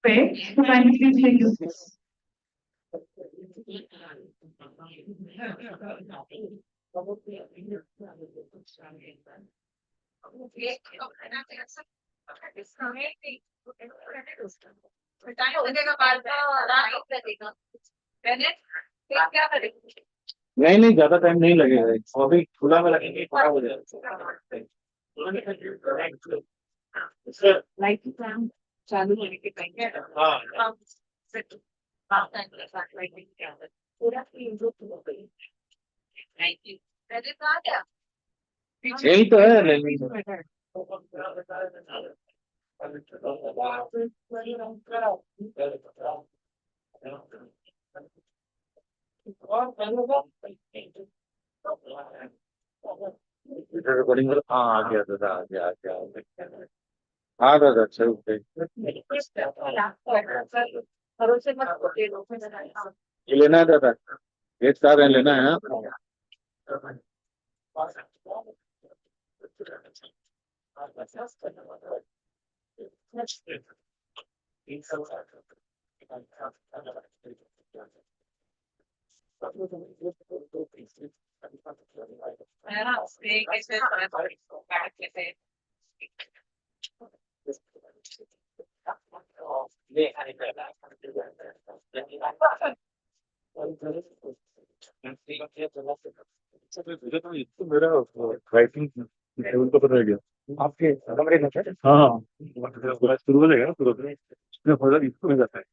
Pay. Kindly please take your seats. नहीं नहीं ज्यादा टाइम नहीं लगेगा अभी खुला में लगेंगे खराब हो जाएगा Like चालू होने के पहले हाँ पूरा यही तो है लेकिन रिकॉर्डिंग हाँ आ गया दादा आ गया हाँ दादा चल ये लेना है दादा एक साथ लेना है मेरा राइटिंग टेबल तो पता गया आपके कमरे में हाँ शुरू हो जाएगा शुरू इसको मिल जाता है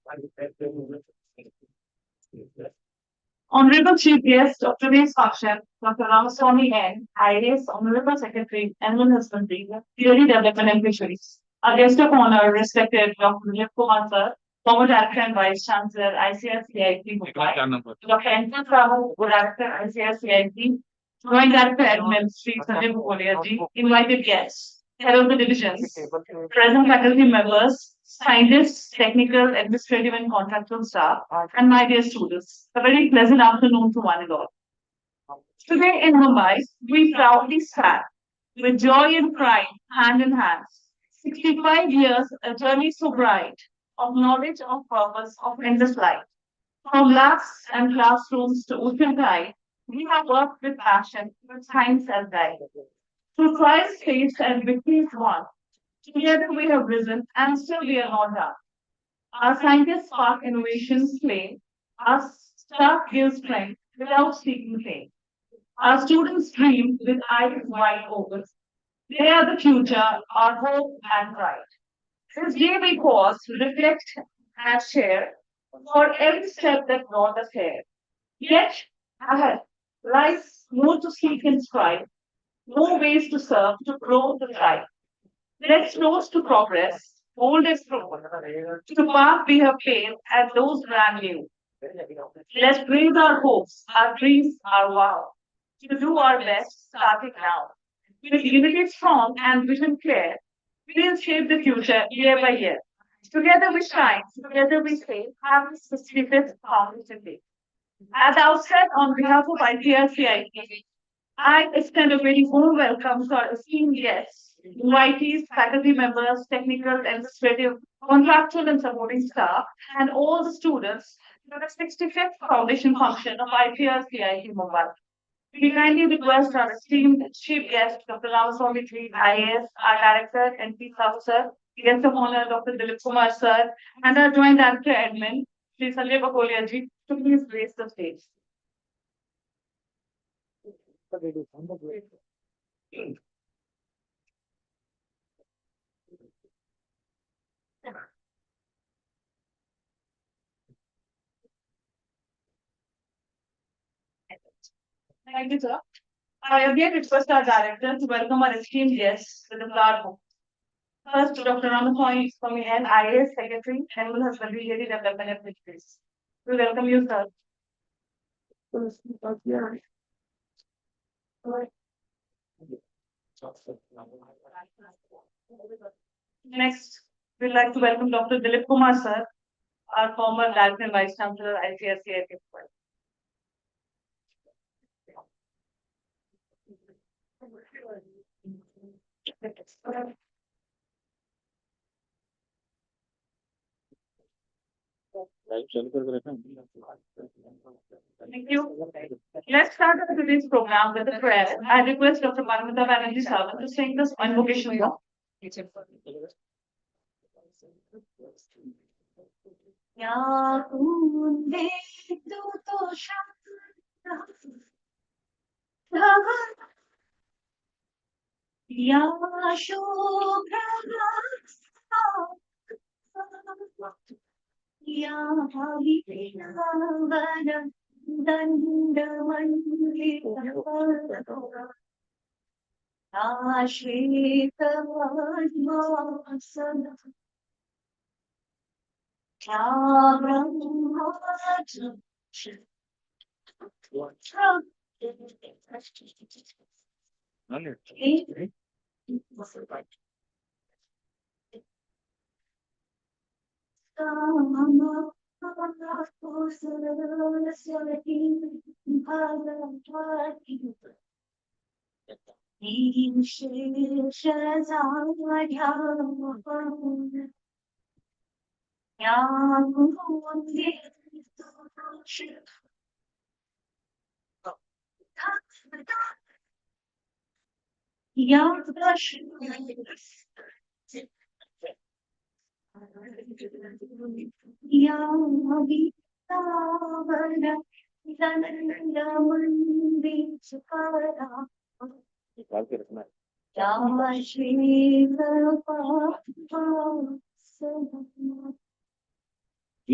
Honorable Chief Guest of today's function, Dr. Ramaswamy N, IAS, Honorable Secretary, Animal Husbandry, Dairy Development and Fisheries. Our guest of honor, respected Dr. Dilip Kumar Sir, former Director and Vice Chancellor, ICAR-CIFE, Mumbai. Dr. N. Sahu, Director, ICAR-CIFE, Joint Director, Admin, Sri Sanjay Bukolia ji, invited guests, head of the divisions, present faculty members, scientists, technical, administrative, and contractual staff, and my dear students. A very pleasant afternoon to one and all. Today in Mumbai, we proudly stand with joy and pride, hand in hand. 65 years, a journey so bright, of knowledge, of purpose, of endless light. From labs and classrooms to ocean tide, we have worked with passion, with science as guide. Through trials faced and victories won, together we have risen and still we are not done. Our scientists spark innovations play. Our staff gives strength without seeking fame. Our students dream with eyes wide open. They are the future, our hope and pride. This day we pause, reflect and share for every step that brought us here. Yet ahead lies more to seek and strive, more ways to serve, to grow, to thrive. Let's toast to progress, old as proven, to the path we have paved and those brand new. Let's raise our hopes, our dreams, our vow, to do our best starting now. With unity strong and vision clear, we'll shape the future year by year. Together we shine, together we say, happy 65th Foundation Day. At the outset, on behalf of ICAR-CIFE, I extend a very warm welcome to our esteemed guests, invitees, faculty members, technical, administrative, contractual, and supporting staff, and all the students to the 65th Foundation function of ICAR-CIFE Mumbai. We kindly request our esteemed chief guest, Dr. Ramaswamy Ji, IAS, our director, NP Sahu sir, guest of honor, Dr. Dilip Kumar sir, and our joint director admin, Sri Sanjay Bakolia ji, to please grace the stage. Thank you, sir. I again request our director to welcome our esteemed guests with a flower home. First, Dr. Ramaswamy N, IAS Secretary, Animal Husbandry, Dairy Development and Fisheries. We welcome you, sir. Next, we'd like to welcome Dr. Dilip Kumar sir, our former Director and Vice Chancellor, ICAR-CIFE. Thank you. Let's start today's program with a prayer. I request Dr. Paramita Banerjee Sarwan to sing this invocation song. Ya kunde tu to ya shubha ya bhavina dandamandita Ashritamajmasana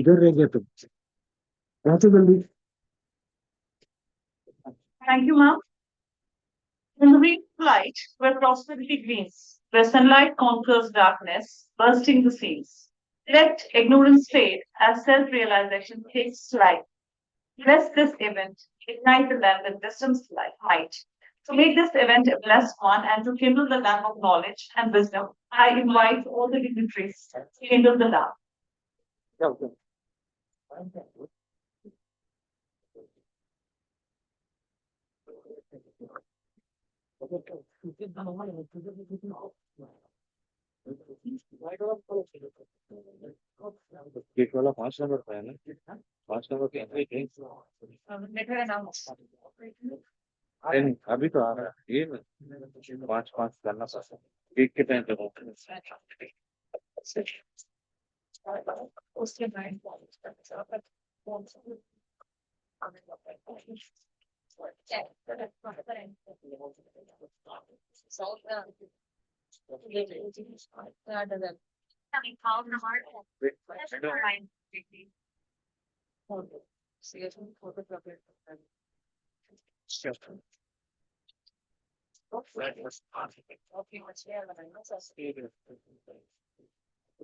इधर रह गया तुम कैसे जल्दी Thank you, ma'am. In the green light, where prosperity gleams, where sunlight conquers darkness, bursting the seams. Let ignorance fade as self-realization takes flight. Bless this event, ignite the lamp with wisdom's light. To make this event a blessed one and to kindle the lamp of knowledge and wisdom, I invite all the dignitaries to kindle the lamp. Gate वाला 5 number पे है ना 5 number के अंदर ही अरे नहीं, अभी तो आ रहा है ये 5 करना पड़ता है गेट के टाइम पे उसके बाद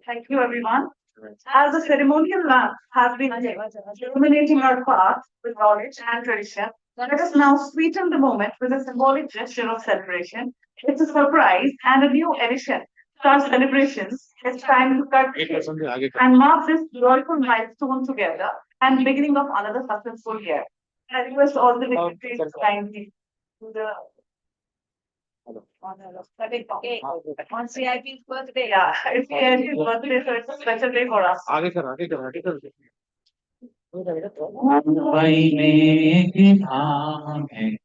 Thank you, everyone. As the ceremonial lamp has been illuminating our path with knowledge and tradition, let us now sweeten the moment with a symbolic gesture of celebration. It's a surprise and a new addition to our celebrations. It's time to cut the cake and mark this joyful milestone together and beginning of another successful year. I request all the dignitaries kindly to the on CIP's birthday. Yeah, it's CIP's birthday, so it's a special day for us. आगे कर नाम है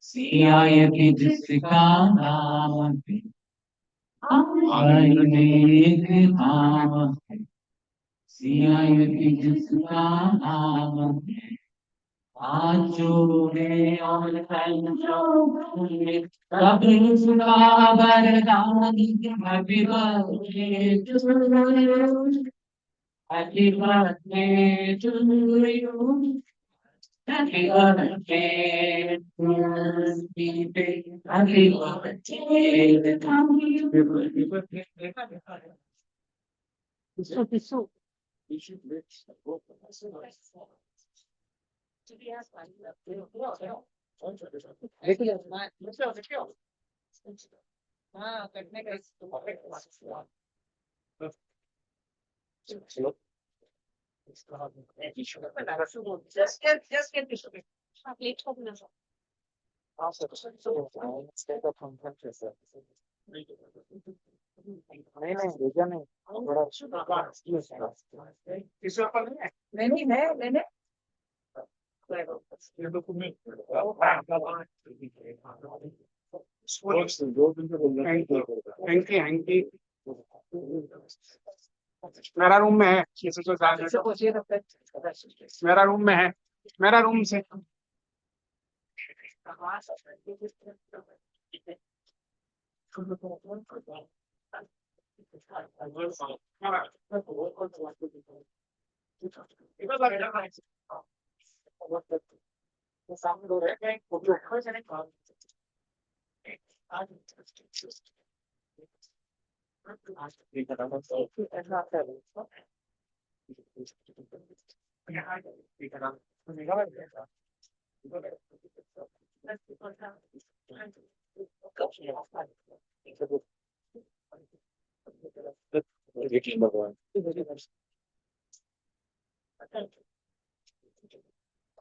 सियाय की जिसका नाम है नाम है सियाय की जिसका नाम है आंचों में और पंचों में सब उसका वरदान happy birthday to you Happy birthday to you. Happy birthday to you. Happy birthday Just get this. नहीं नहीं भेजा नहीं नहीं है मैंने मेरा रूम में है मेरा रूम में है मेरा रूम से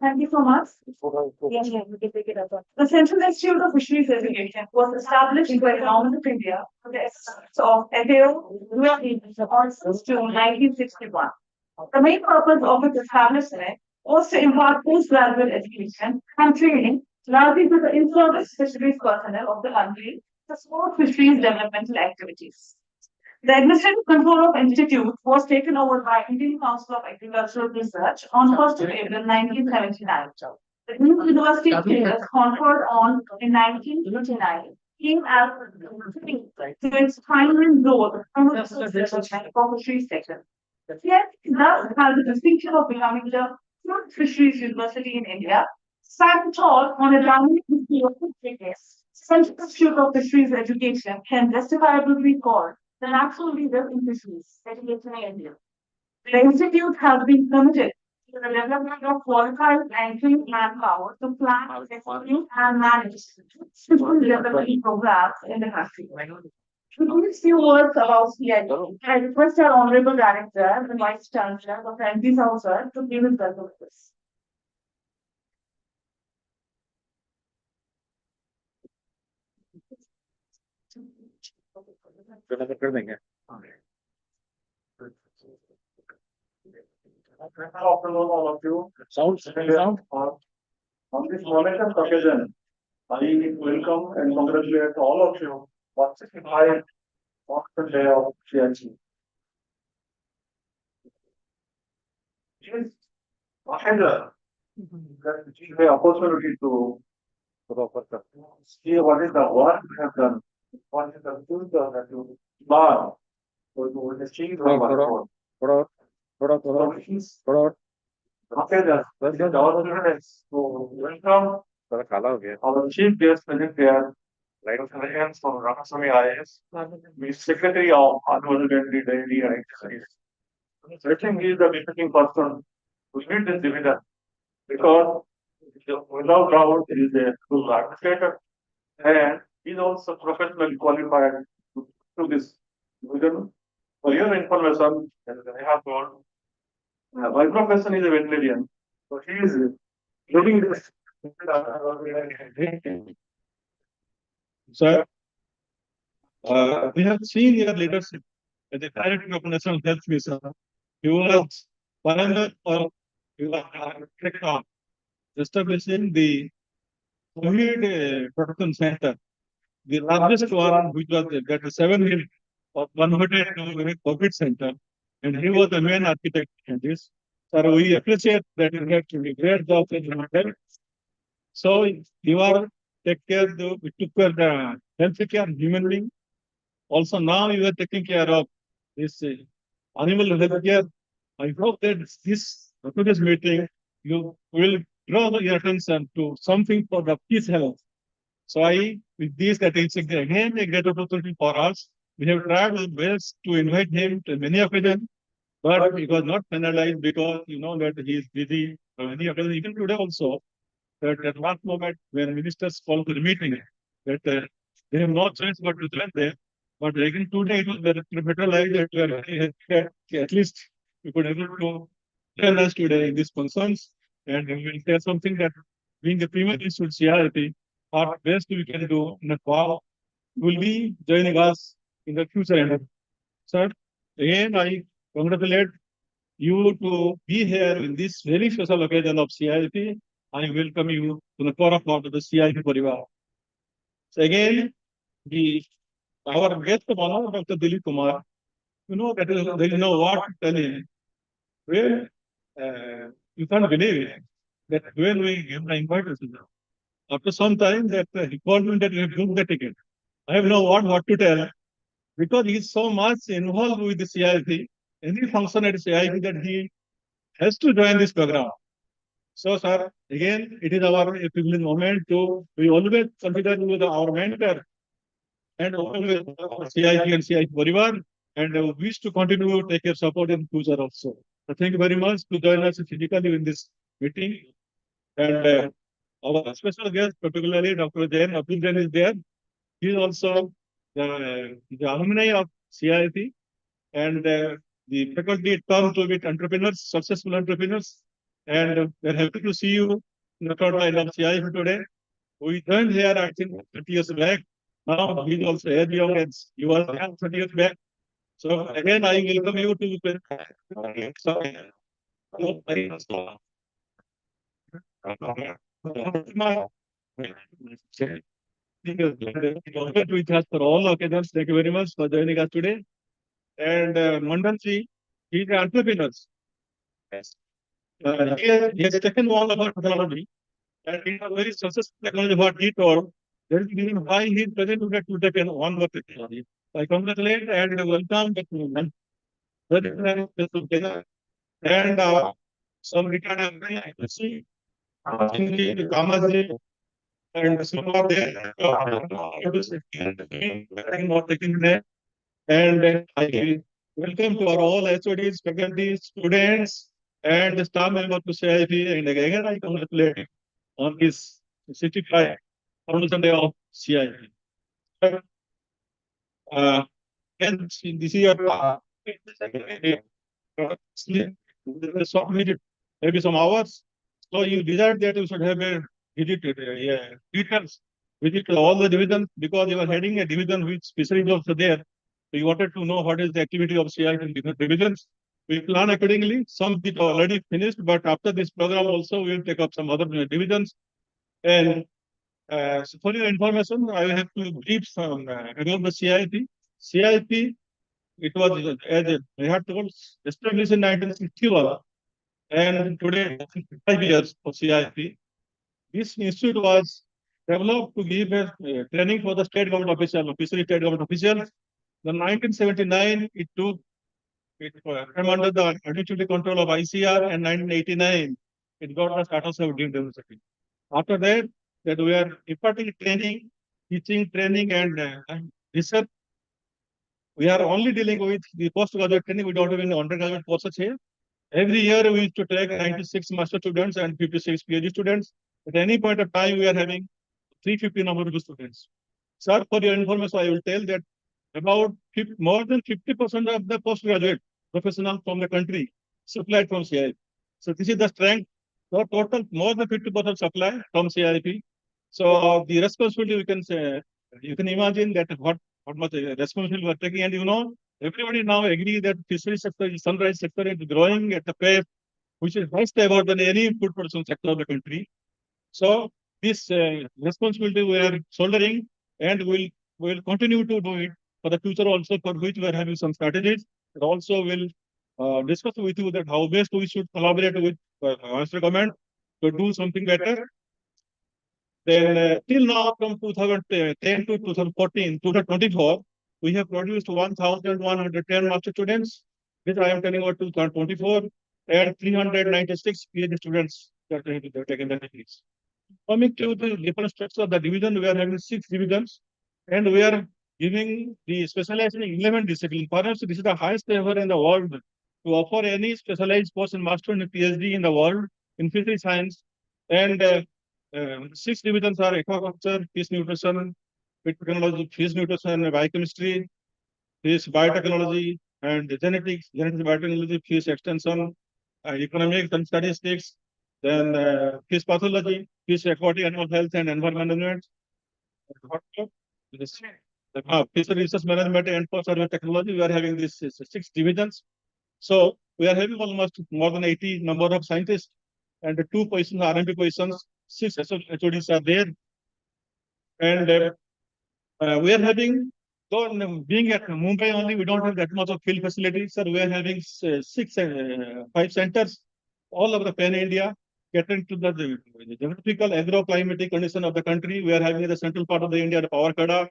Thank you so much. Yes, yes, we can take it up. The Central Institute of Fisheries Education was established by the Government of India for the assistance of FAO to 1961. The main purpose of its establishment was to impart postgraduate education and training largely to the in-service fisheries personnel of the country to support fisheries developmental activities. The administrative control of institute was taken over by Indian Council of Agricultural Research on 1st of April 1979. The new university status conferred on in 1989 came as to its primary role for fisheries sector. Yet, thus has the distinction of becoming the first fisheries university in India, stand tall on a dynamic history of fisheries. Central Institute of Fisheries Education can justifiably be called the national leader in fisheries education in India. The institute has been committed to the development of qualified and trained manpower to plan, execute, and manage fisheries development programs in the country. To give few words about CID, I request our Honorable Director, the Vice Chancellor of MP's Officer, to give his resolutions. कर देंगे Afternoon, all of you. Sound On this momentous occasion, I welcome and congratulate all of you for 65th Foundation Day of ICAR-CIFE. It is a pleasure that we have the opportunity to see what is the work we have done, what is the future that you learn, to achieve our goal. थोड़ा थोड़ा So it is थोड़ा occasion, that is our students to welcome थोड़ा काला हो गया our chief guest present here, Alliance from Ramaswamy IAS, the Secretary of Annual Daily and Fisheries. I think he is the befitting person to lead this division because without doubt he is a good administrator and he is also professionally qualified to do this division. For your information, as I have told, my profession is a veterinarian, so he is leading this. Sir, we have seen your leadership as the Director of National Health Mission. You was pioneer or you are architect of establishing the COVID protection center, the largest one, which was that 7 hill of converted to a COVID center, and he was the main architect in this. Sir, we appreciate that you have to great job in your health. So you are take care, we took care the health care, human being. Also now you are taking care of this animal health care. I hope that after this meeting, you will draw your attention to something for the peace health. So with this, that is again a great opportunity for us. We have tried our best to invite him to many occasions, but it was not finalized because you know that he is busy. Many occasions, even today also, that at one moment when ministers call for the meeting, that they have no choice but to join there. But again today it was better like that at least we could able to tell us today these concerns and we will say something that being the premier institute CRT, what best we can do in a call will be joining us in the future. And sir, again, I congratulate you to be here in this very special occasion of CIP. I welcome you to the core of the CIP Parivar. So again, the our guest of honor, Dr. Dilip Kumar, you know that there is no what to tell him. Well, you can't believe it, that when we give the invitation, after some time that he called me that we have booked the ticket. I have no what to tell because he is so much involved with the CIP, any function at CIP that he has to join this program. So, sir, again, it is our privileged moment to, we always consider you as our mentor and always our CIP and CIP Parivar, and wish to continue to take your support in future also. So thank you very much to join us physically in this meeting. And our special guest, particularly Dr. Jain Abdul Jain is there. He is also the alumni of CIP and the faculty turned to be entrepreneurs, successful entrepreneurs. And we're happy to see you in the front line of CIP today. We joined here, I think, 30 years back. Now he's also as young as you were 30 years back. So again, I welcome you to with us for all occasions. Thank you very much for joining us today. And Mandanji, he's an entrepreneur. Yes. He has taken all about technology and he has very successful technology what he told. That is the reason why he is present to take on more technology. I congratulate and welcome the movement. And some retired I see Kamaji and some are there. Not taking there. And I welcome to our all HODs, faculty, students, and the staff members to CIP. And again, I congratulate on this 65th Foundation Day of CIP. And this year, short visit, maybe some hours. So you desired that you should have a visit, details, visit to all the divisions because you are heading a division which fisheries also there. So you wanted to know what is the activity of CI in different divisions. We plan accordingly. Some bit already finished, but after this program also we will take up some other divisions. And so for your information, I will have to brief some about the CIP. CIP, it was, as I had told, established in 1961, and today 5 years for CIP. This institute was developed to give a training for the state government officials, fishery state government officials. In 1979, it came under the administrative control of ICR, and 1989, it got the status of deemed university. After that, we are imparting training, teaching, training, and research. We are only dealing with the postgraduate training. We don't have any undergraduate courses here. Every year, we used to take 96 master students and 56 PhD students. At any point of time, we are having 350 number of students. Sir, for your information, I will tell that about more than 50% of the postgraduate professionals from the country supplied from CIP. So this is the strength. So total more than 50% supply from CIP. So the responsibility, we can say, you can imagine that what much responsibility we are taking. And you know, everybody now agree that fishery sector, sunrise sector is growing at a pace which is much about than any food production sector of the country. So this responsibility we are shouldering, and we will continue to do it for the future also, for which we are having some strategies. And also will discuss with you that how best we should collaborate with Master Government to do something better. Then till now, from 2010 to 2014, 2024, we have produced 1,110 master students. This I am telling about 2024, and 396 PhD students that have taken the degrees. Coming to the different structure of the division, we are having 6 divisions, and we are giving the specialization in 11 disciplines. Perhaps this is the highest ever in the world to offer any specialized post in master and PhD in the world in fishery science. And 6 divisions are aquaculture, fish nutrition, fish technology, fish nutrition, biochemistry, fish biotechnology, and genetics, biotechnology, fish extension, economics and statistics, then fish pathology, fish aquatic animal health and environment management. Fisheries Research Management and for Survey Technology, we are having these 6 divisions. So we are having almost more than 80 number of scientists and 2 positions, R&D positions, 6 HODs are there. And we are having, though being at Mumbai only, we don't have that much of field facilities. So we are having 5 centers all over the pan India, catering to the geographical agroclimatic condition of the country. We are having in the central part of the India, the Pawarkada.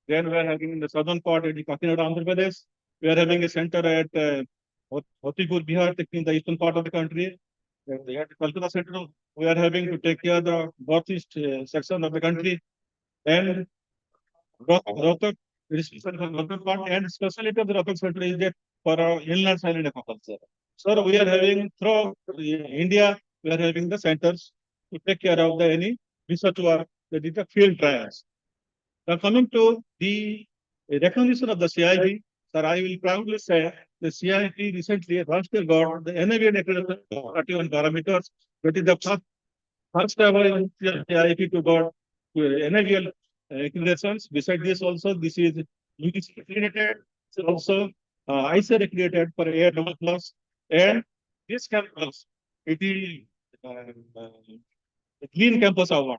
Then we are having in the southern part, in Kakinada, Andhra Pradesh. We are having a center at Hotipur, Bihar, taking the eastern part of the country. At Calcutta Center, we are having to take care of the northeast section of the country. And Rohtak, Rohtak part, and specialty of the Rohtak Center is that for our inland silent aquaculture. So we are having throughout India, we are having the centers to take care of the any research work, that is the field trials. Now coming to the recognition of the CIP, sir, I will proudly say the CIP recently last year got the NAV accreditation 31 parameters. That is the first ever in CIP to got NAVL accreditations. Besides this, also this is UGC accredited. It's also ICAR accredited for Air Double Plus, and this campus it is a Clean Campus Award.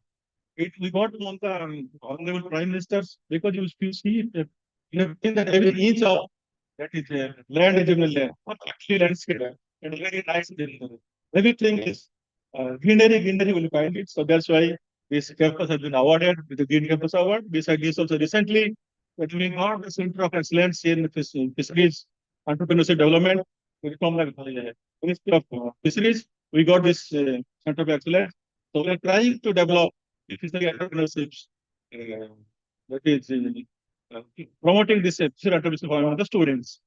We got on the honorable prime ministers because you see you have seen that every inch of that is land is in the land, actually landscape and very nice. Everything is greenery will find it. So that's why this campus has been awarded with the Green Campus Award. Besides this, also recently that we got the Center of Excellence in Fisheries Entrepreneurship Development from the Ministry of Fisheries. We got this Center of Excellence. So we are trying to develop fishery entrepreneurship, that is promoting this fishery entrepreneurship among the students.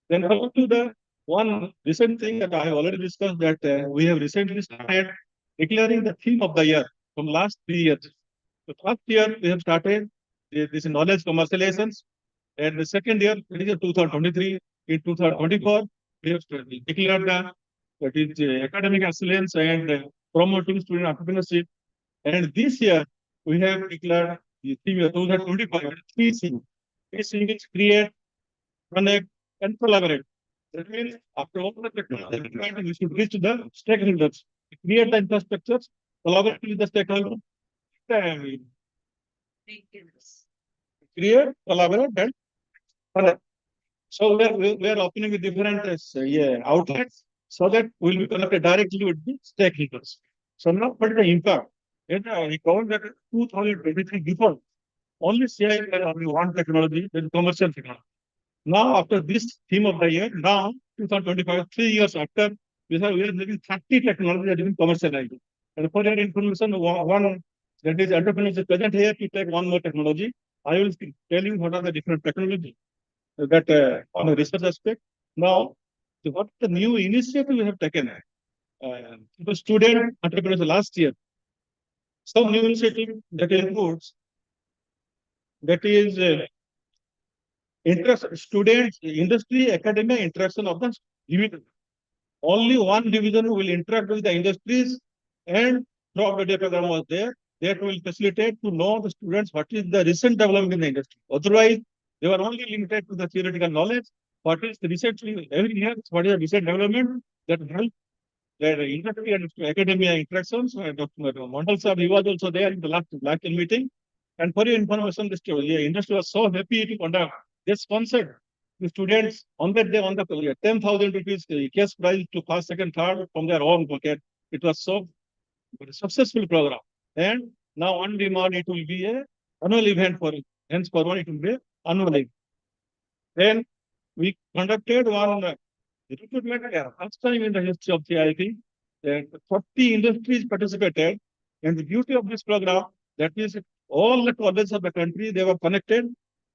Then come to the one recent thing that I have already discussed, that we have recently started declaring the theme of the year from last 3 years. The first year we have started this knowledge commercializations, and the second year, that is 2023, in 2024, we have declared the that is academic excellence and promoting student entrepreneurship. And this year, we have declared the theme of 2025, 3C. 3C is create, connect, and collaborate. That means after all the technology, we should reach the stakeholders, create the infrastructures, collaborate with the stakeholders, and create, collaborate, and connect. So we are opening with different outlets so that we will be connected directly with the stakeholders. So now what is the impact? We covered that 2023 before, only CI had only one technology, that is commercial technology. Now, after this theme of the year, now 2025, 3 years after, we are having 30 technologies that have been commercialized. And for your information, one that is entrepreneurs is present here to take one more technology. I will tell you what are the different technologies that on a research aspect. Now, what the new initiative we have taken? The student entrepreneurs last year. Some new initiative that includes that is interest students, industry, academia interaction of the division. Only one division will interact with the industries, and throughout the day program was there. That will facilitate to know the students what is the recent development in the industry. Otherwise, they were only limited to the theoretical knowledge. What is the recently every year? What is the recent development that help the industry and academia interactions? Dr. Mandal sir, he was also there in the last meeting. And for your information, the industry was so happy to conduct. They sponsored the students on that day on the 10,000 rupees cash prize to first, second, third from their own pocket. It was so successful program. And now on demand, it will be a annual event for it. Henceforward, it will be annual event. Then we conducted one recruitment first time in the history of CIP. 40 industries participated. And the beauty of this program, that is all the colleges of the country, they were connected.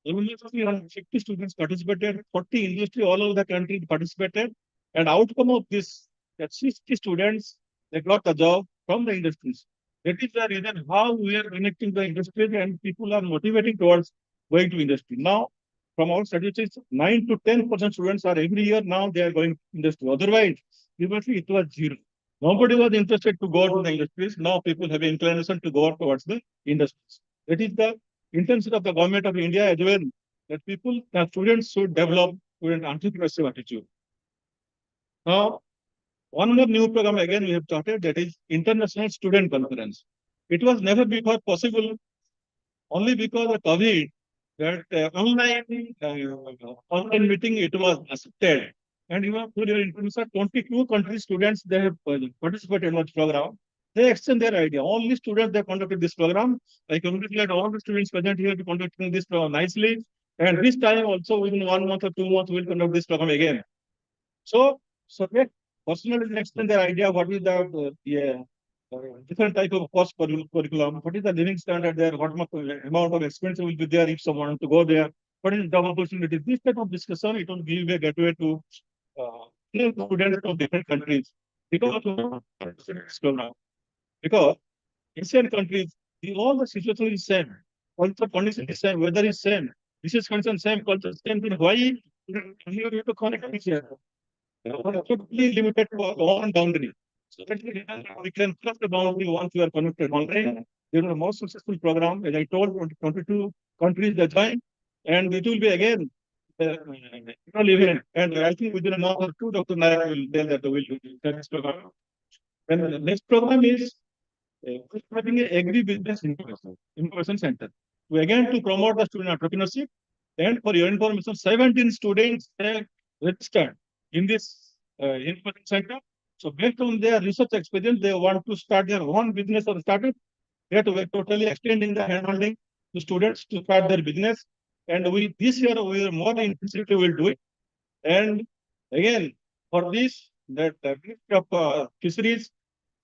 Immediately, around 50 students participated, 40 industry all over the country participated. And outcome of this, that 60 students, they got a job from the industries. That is the reason how we are connecting the industries and people are motivating towards going to industry. Now, from our statistics, 9 to 10% students are every year now they are going to industry. Otherwise, previously it was zero. Nobody was interested to go to the industries. Now people have inclination to go towards the industries. That is the intention of the government of India as well, that the students should develop student entrepreneurship attitude. Now, one more new program again we have started, that is International Student Conference. It was never before possible, only because of COVID, that online meeting it was accepted. And you have to your information, 22 country students they have participated in this program. They extend their idea. Only students they conducted this program. I congratulate all the students present here to conducting this program nicely. And this time also within 1 month or 2 months we will conduct this program again. So they personally extend their idea what is the different type of course curriculum, what is the living standard there, what amount of expense will be there if someone wants to go there, what is the job opportunity. This type of discussion, it will give a gateway to students from different countries. Because Asian countries, all the situation is same, also condition is same, weather is same, this is concern same, culture same thing. Why you have to connect each other? Totally limited to our own boundary. So that we can cross the boundary once we are connected online. There is a more successful program. As I told, 22 countries that joined, and it will be again event. And I think within a month or two, Dr. Nayak will tell that we will do this program. And the next program is having an agri-business information center. To again to promote the student entrepreneurship. And for your information, 17 students have registered in this information center. So based on their research experience, they want to start their own business or startup. They are totally extending the handholding to students to start their business. And this year we are more intensively will do it. And again, for this, that fisheries,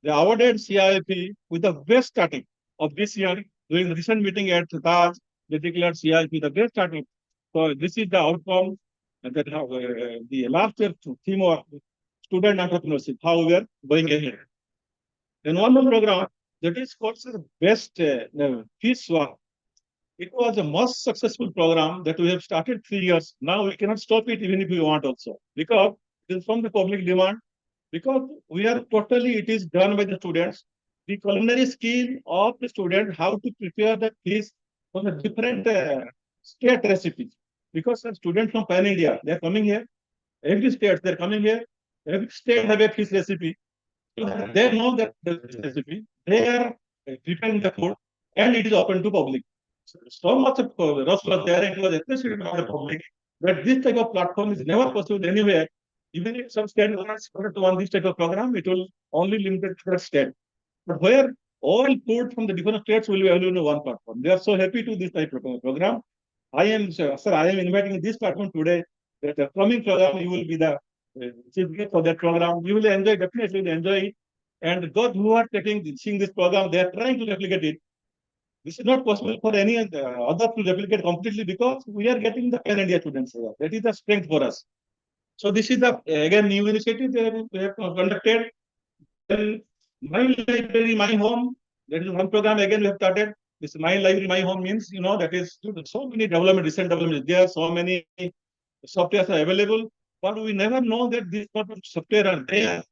they awarded CIFE with the best starting of this year. During the recent meeting at Taj, they declared CIFE the best starting. So this is the outcome that the last year theme of student entrepreneurship, how we are going ahead. Then one more program that is called the best fish swap. It was a most successful program that we have started 3 years. Now we cannot stop it even if we want also, because it is from the public demand, because we are totally, it is done by the students. The culinary skill of the student, how to prepare the fish from the different state recipes. Because the students from Pan India, they are coming here. Every state, they are coming here. Every state have a fish recipe. So they know that the recipe. They are preparing the food, and it is open to public. So much of rush was there, it was appreciated by the public that this type of platform is never possible anywhere. Even if some state wants to run this type of program, it will only limited to the state. But where all food from the different states will be available in one platform. They are so happy to this type of program. I am, sir, I am inviting this platform today. That the coming program, you will be the chief guest for that program. You will enjoy, definitely enjoy it. And those who are seeing this program, they are trying to replicate it. This is not possible for any other to replicate completely, because we are getting the Pan India students here. That is the strength for us. So this is the again new initiative that we have conducted. Then My Library, My Home, that is one program again we have started. This My Library, My Home means, that is so many recent developments. There are so many softwares are available, but we never know that these software are there.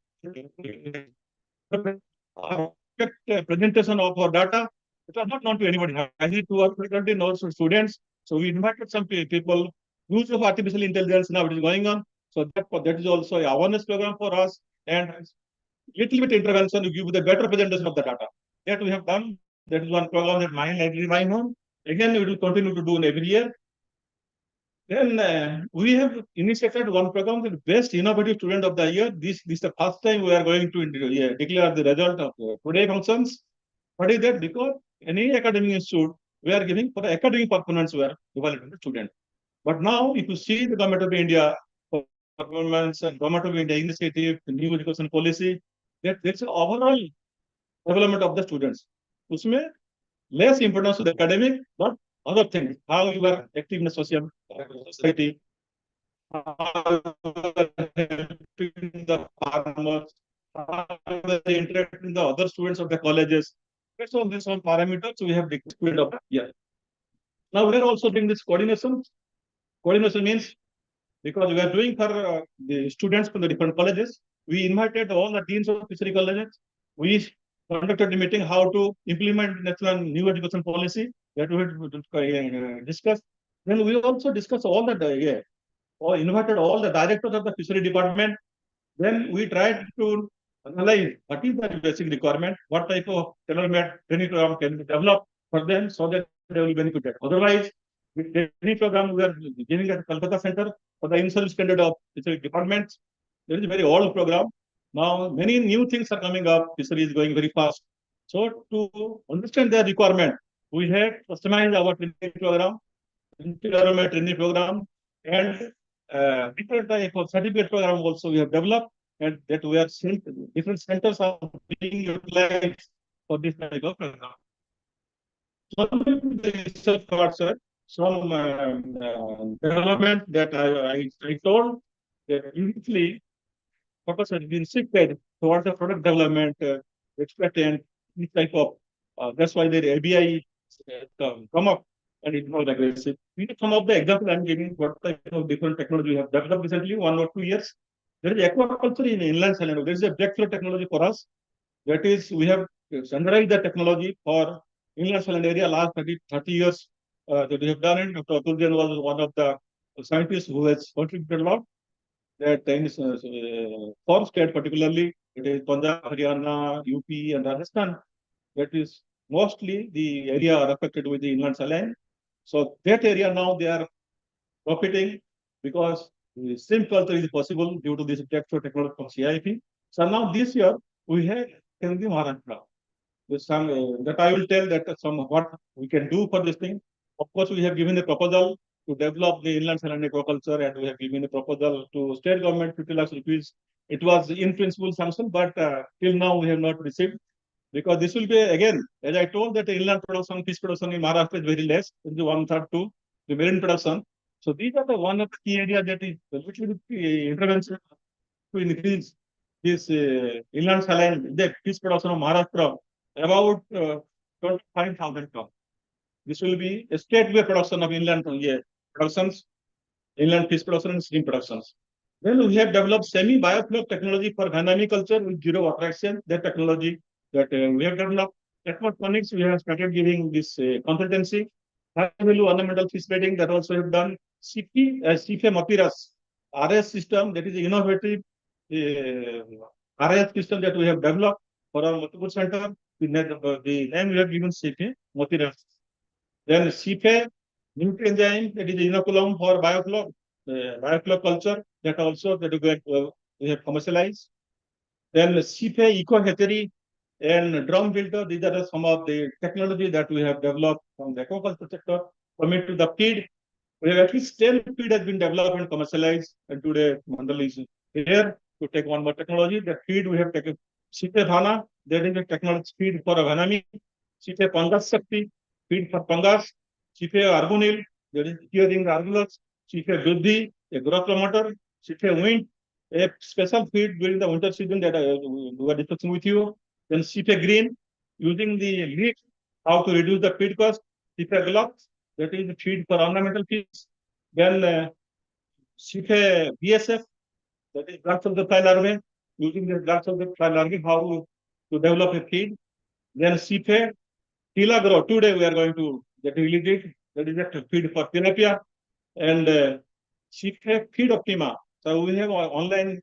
Presentation of our data, it was not known to anybody. I need to our faculty and also students. So we invited some people. Use of artificial intelligence now it is going on. So that is also a awareness program for us, and little bit intervention to give the better presentation of the data. That we have done. That is one program that My Library, My Home. Again, we will continue to do every year. Then we have initiated one program, the Best Innovative Student of the Year. This is the first time we are going to declare the result of today functions. What is that? Because any academic institute, we are giving for the academic performance, we are evaluating the student. But now, if you see the Government of India performance and Government of India initiative, the new education policy, that's the overall development of the students. Usme less importance to the academic, but other things, how you are active in the social society, how you are helping the farmers, how you are interacting with the other students of the colleges. Based on these all parameters, we have declared of the year. Now we are also doing this coordination. Coordination means, because we are doing for the students from the different colleges, we invited all the deans of fishery colleges. We conducted a meeting how to implement national new education policy. that we discuss. Then we also discuss all the or invited all the directors of the fishery department. Then we tried to analyze what is the basic requirement, what type of tailor-made training program can be developed for them so that they will benefit. Otherwise, with training program we are giving at Kolkata Center for the in-service standard of fishery departments. There is a very old program. Now many new things are coming up. Fishery is going very fast. So to understand their requirement, we have customized our training program, tailor-made training program, and different type of certificate program also we have developed, and that we are seeing different centers are being utilized for this type of program. Coming to the research part, sir, some development that I told that usually focus has been shifted towards the product development, expectant, this type of, that's why the ABI come up and it's more aggressive. We some of the example I'm giving what type of different technology we have developed recently, 1 or 2 years. There is aquaculture in inland saline. There is a breakthrough technology for us. That is, we have standardized the technology for inland saline area last 30 years that we have done it. Dr. Atul Jain was one of the scientists who has contributed a lot. That in four states particularly, it is Punjab, Haryana, UP, and Rajasthan. That is mostly the area are affected with the inland saline. So that area now they are profiting because the shrimp culture is possible due to this breakthrough technology from CIP. So now this year we have in the Maharashtra. With some that I will tell that some what we can do for this thing. Of course, we have given a proposal to develop the inland saline aquaculture, and we have given a proposal to state government 50 lakhs rupees. It was in principle sanctioned, but till now we have not received because this will be again, as I told, that the inland production, fish production in Maharashtra is very less, it's 1/3 to the marine production. So these are the one of the key area that is a little bit intervention to increase this inland saline, the fish production of Maharashtra about 25,000 tons. This will be a state-wide production of inland productions, inland fish production and shrimp productions. Then we have developed semi-biofloc technology for dynamic culture with zero water action. That technology that we have developed. Aquaponics, we have started giving this consultancy. High-value ornamental fish bedding that also have done. CIFE Mapiras, RS system that is innovative RS system that we have developed for our Motipur center. The name we have given CIFE Mapiras. Then CIFE Nutrienzyme, that is inoculum for biofloc culture, that also that we have commercialized. Then CIFE Eco Hatchery and drum filter, these are some of the technology that we have developed from the aquaculture sector. Coming to the feed, we have at least 10 feed has been developed and commercialized, and today Mandal is here to take one more technology. The feed we have taken CIFE Dhana, that is a technology feed for Vanami, CIFE Fungus Shakti, feed for fungus, CIFE Argonil, that is curing the argulus, CIFE Buddhi, a growth promoter, CIFE Wind, a special feed during the winter season that we were discussing with you. Then CIFE Green, using the leaf, how to reduce the feed cost, CIFE Gloves, that is the feed for ornamental fish. Then CIFE BSF, that is drugs of the fly larvae, using the drugs of the fly larvae, how to develop a feed. Then CIFE Tilagro, today we are going to get release it, that is a feed for tilapia. And CIFE Feed Optima. So we have an online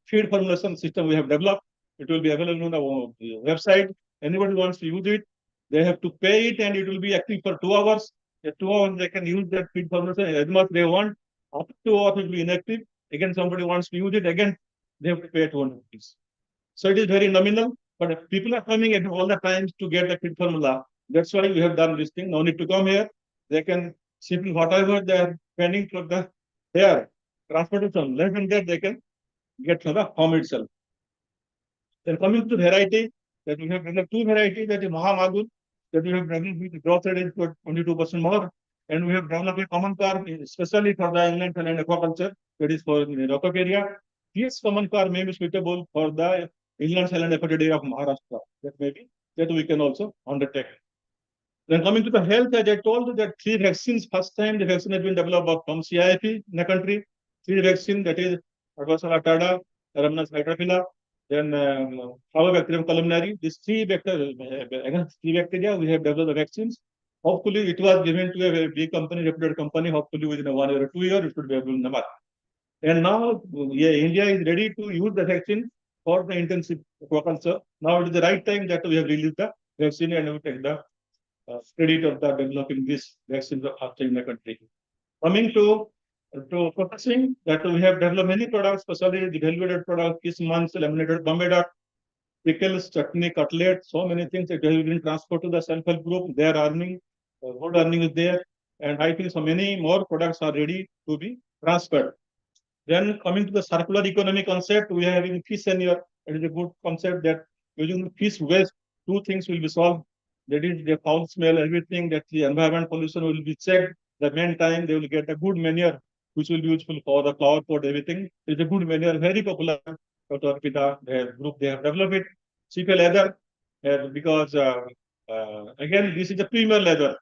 feed formulation system we have developed. It will be available on the website. Anybody who wants to use it, they have to pay it, and it will be active for 2 hours. In 2 hours, they can use that feed formulation as much they want. After 2 hours, it will be inactive. Again, somebody wants to use it, again, they have to pay 200 rupees. So it is very nominal, but if people are coming at all the times to get the feed formula. That's why we have done this thing. No need to come here. They can simply whatever they are spending for the here transportation, less than that they can get from the farm itself. Then coming to variety, that we have developed 2 varieties, that is Mahamagun, that we have developed with growth rate is 22% more, and we have developed a common car especially for the inland and aquaculture, that is for the Rock area. This common car may be suitable for the inland and aquatic area of Maharashtra. That we can also undertake. Then coming to the health, as I told you that 3 vaccines, first time the vaccine has been developed from CIP in the country. 3 vaccine, that is Arvasala tada, Rhamnus hydrophila, then Bacterium columnari. These 3 vectors, against 3 bacteria, we have developed the vaccines. Hopefully, it was given to a very big company, reputed company. Hopefully, within 1 year or 2 years, it should be available in the market. And now, yeah, India is ready to use the vaccine for the intensive aquaculture. Now it is the right time that we have released the vaccine and we take the credit of the developing this vaccine after in the country. Coming to processing, that we have developed many products, especially the value-added products, kismans, laminated Bombay dot, pickles, chutney, cutlet, so many things that have been transferred to the self-help group. They are earning, good earning is there. And I think so many more products are ready to be transferred. Then coming to the circular economy concept, we are having fish tenure. It is a good concept that using the fish waste, two things will be solved. That is the foul smell, everything, that the environment pollution will be checked. The meantime, they will get a good manure, which will be useful for the flower pot, everything. It's a good manure, very popular. Dr. Arpita, the group, they have developed it. Chica leather, because again, this is a premier leather.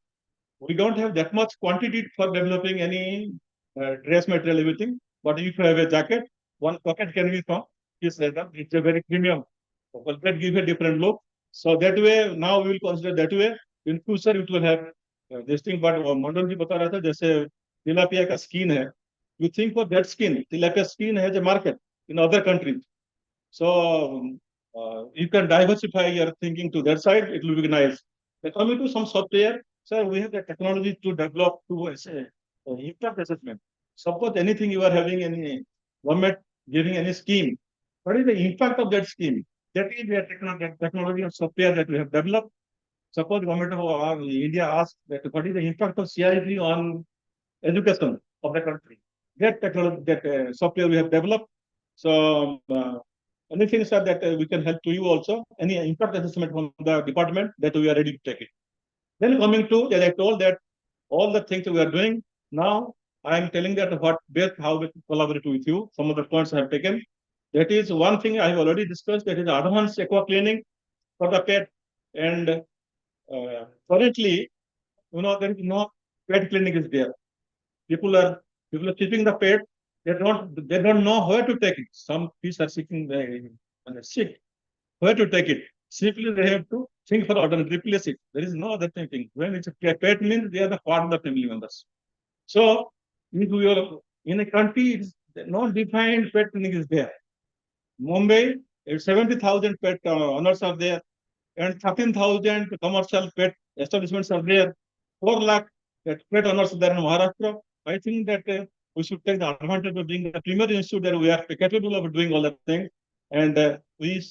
We don't have that much quantity for developing any dress material, everything. But if you have a jacket, one pocket can be from this leather. It's a very premium. Well, that give a different look. So that way, now we will consider that way. In future, it will have this thing. But Mondal ji bata raha tha, jaise tilapia ka skin hai. You think for that skin, tilapia skin has a market in other countries. So you can diversify your thinking to that side. It will be nice. Then coming to some software, sir, we have the technology to develop to say impact assessment. Suppose anything you are having any government giving any scheme, what is the impact of that scheme? That is the technology of software that we have developed. Suppose government of India asks that what is the impact of CIP on education of the country. That technology, that software we have developed. So anything, sir, that we can help to you also. Any impact assessment from the department, that we are ready to take it. Then coming to, as I told, that all the things we are doing now, I am telling that what best how we collaborate with you. Some of the points I have taken. That is one thing I have already discussed. That is advanced aqua cleaning for the pet. And currently, there is no pet clinic is there. People are keeping the pet. They don't know where to take it. Some fish are seeking sick. Where to take it? Simply they have to think for order, replace it. There is no other thing. When it's a pet means they are the part of the family members. So if we are in a country, it's no defined pet clinic is there. Mumbai, 70,000 pet owners are there, and 13,000 commercial pet establishments are there. 4 lakh pet owners are there in Maharashtra. I think that we should take the advantage of being the premier institute that we are capable of doing all that thing. And we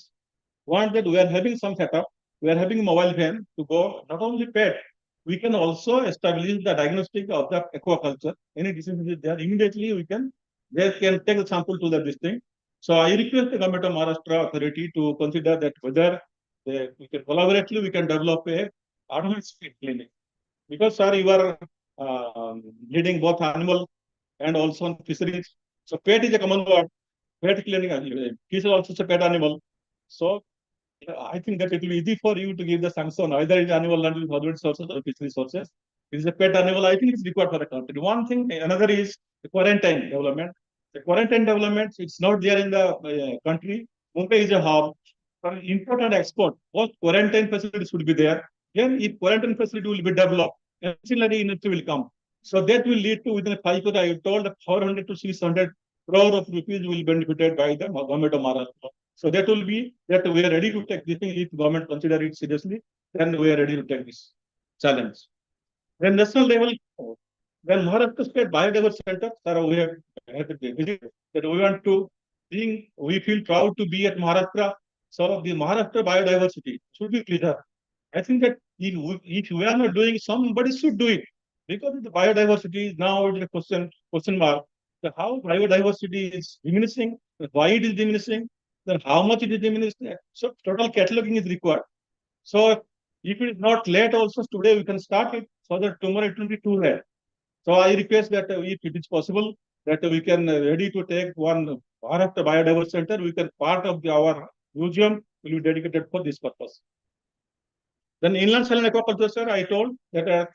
want that we are having some setup. We are having a mobile van to go not only pet, we can also establish the diagnostic of the aquaculture. Any disease is there, immediately they can take the sample to this thing. So I request the government of Maharashtra authority to consider that whether we can collaboratively, we can develop a advanced pet clinic. Because, sir, you are leading both animal and also on fisheries. So pet is a common word. Pet clinic, fish is also a pet animal. So I think that it will be easy for you to give the sanction, either in animal land with solid sources or fishery sources. It is a pet animal. I think it's required for the country. One thing, another is the quarantine development. The quarantine development, it's not there in the country. Mumbai is a hub for import and export. Both quarantine facilities should be there. Then, if quarantine facility will be developed, ancillary industry will come. So that will lead to within 5 years, I told, 400 to 600 crore of rupees will be benefited by the government of Maharashtra. So that will be that we are ready to take this thing. If government consider it seriously, then we are ready to take this challenge. Then national level, when Maharashtra State Biodiversity Center, sir, we have had a visit that we want to we feel proud to be at Maharashtra. So the Maharashtra biodiversity should be preserved. I think that if we are not doing, somebody should do it. Because the biodiversity is now a question mark. So how biodiversity is diminishing, why it is diminishing, then how much it is diminishing. So total cataloging is required. So if it is not late also today, we can start it so that tomorrow it will be too late. So I request that if it is possible, that we can ready to take one Maharashtra Biodiversity Center, we can part of our museum will be dedicated for this purpose. Then inland saline aquaculture, sir, I told that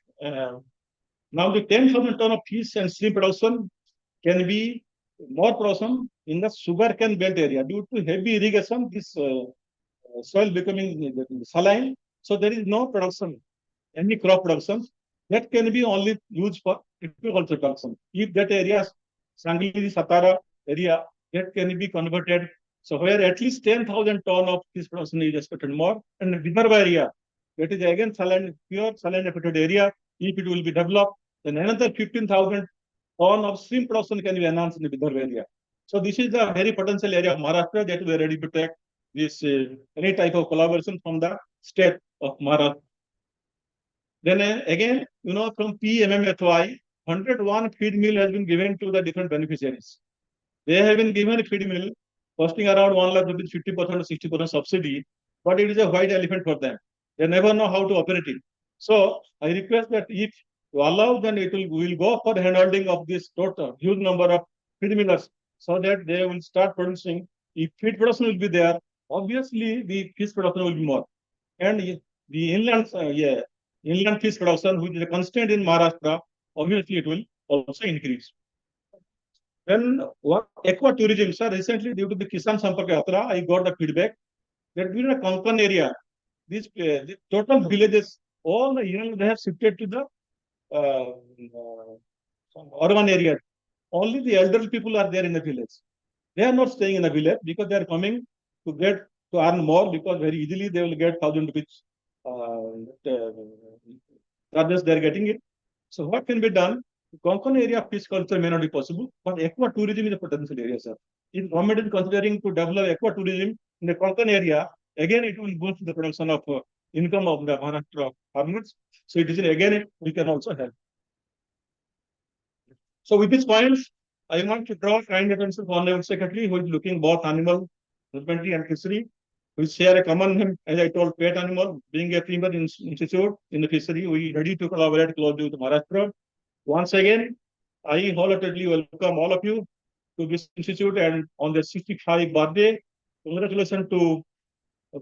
now the 10,000 ton of fish and shrimp production can be more production in the sugarcane belt area due to heavy irrigation. This soil becoming saline, so there is no production, any crop production. that can be only used for agriculture production. If that area, Sangli, Satara area, that can be converted. So where at least 10,000 ton of fish production is expected more, and the Vidarbha area, that is again saline, pure saline affected area, if it will be developed, then another 15,000 ton of shrimp production can be enhanced in the Vidarbha area. So this is the very potential area of Maharashtra that we are ready to take this any type of collaboration from the state of Maharashtra. Then again, from PMMFY, 101 feed mill has been given to the different beneficiaries. They have been given a feed mill costing around 1 lakh rupees, 50% or 60% subsidy, but it is a white elephant for them. They never know how to operate it. So I request that if you allow, then we will go for the handholding of this total huge number of feed millers so that they will start producing. If feed production will be there, obviously the fish production will be more. And the inland fish production, which is a constant in Maharashtra, obviously it will also increase. Then what ecotourism, sir, recently due to the Kisan Sampark Yatra, I got the feedback that during the Konkan area, the total villages, all the young, they have shifted to the urban areas. Only the elderly people are there in the village. They are not staying in the village because they are coming to earn more, because very easily they will get 1,000 rupees charges they are getting it. So what can be done? Konkan area fish culture may not be possible, but ecotourism is a potential area, sir. If government is considering to develop ecotourism in the Konkan area, again it will boost the production of income of the Maharashtra farmers. So it is again we can also help. So with these points, I want to draw kind attention to Honorable Secretary, who is looking both animal husbandry and fishery. We share a common, as I told, pet animal. Being a premier institute in the fishery, we ready to collaborate closely with Maharashtra. Once again, I wholeheartedly welcome all of you to this institute, and on the 65th birthday, congratulations to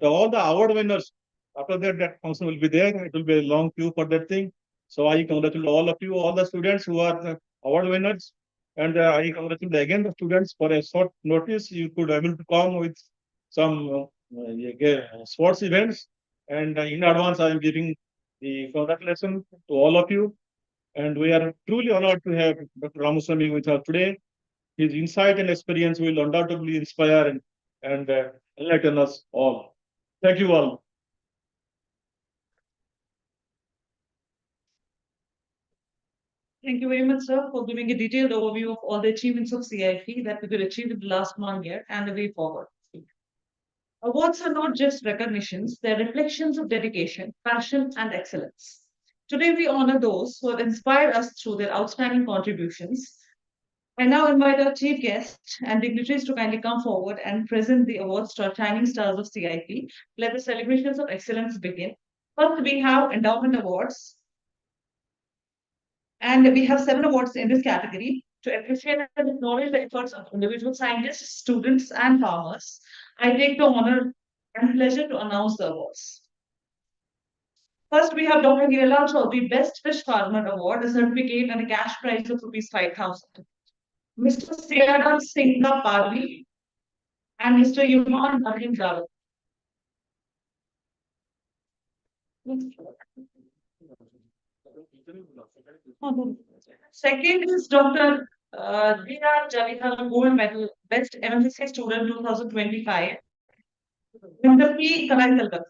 all the award winners. After that function will be there. It will be a long queue for that thing. So I congratulate all of you, all the students who are the award winners. And I congratulate again the students for a short notice. You could able to come with some sports events. And in advance, I am giving the congratulations to all of you. And we are truly honored to have Dr. Ramaswamy with us today. His insight and experience will undoubtedly inspire and enlighten us all. Thank you all. Thank you very much, sir, for giving a detailed overview of all the achievements of CIFE that we could achieve in the last 1 year and the way forward. Awards are not just recognitions, they're reflections of dedication, passion, and excellence. Today, we honor those who have inspired us through their outstanding contributions. I now invite our chief guest and dignitaries to kindly come forward and present the awards to our shining stars of CIP. Let the celebrations of excellence begin. First, we have endowment awards. And we have 7 awards in this category to appreciate and acknowledge the efforts of individual scientists, students, and farmers. I take the honor and pleasure to announce the awards. First, we have Dr. Giralal Chaudhary Best Fish Farmer Award, a certificate and a cash prize of rupees 5,000. Mr. Seyadal Singha Parvi and Mr. Yuman Nadim Rawat. Second is Dr. Dr. Jalita Gold Medal Best MFSC Student 2025. Mr. P. Kalaikalkar.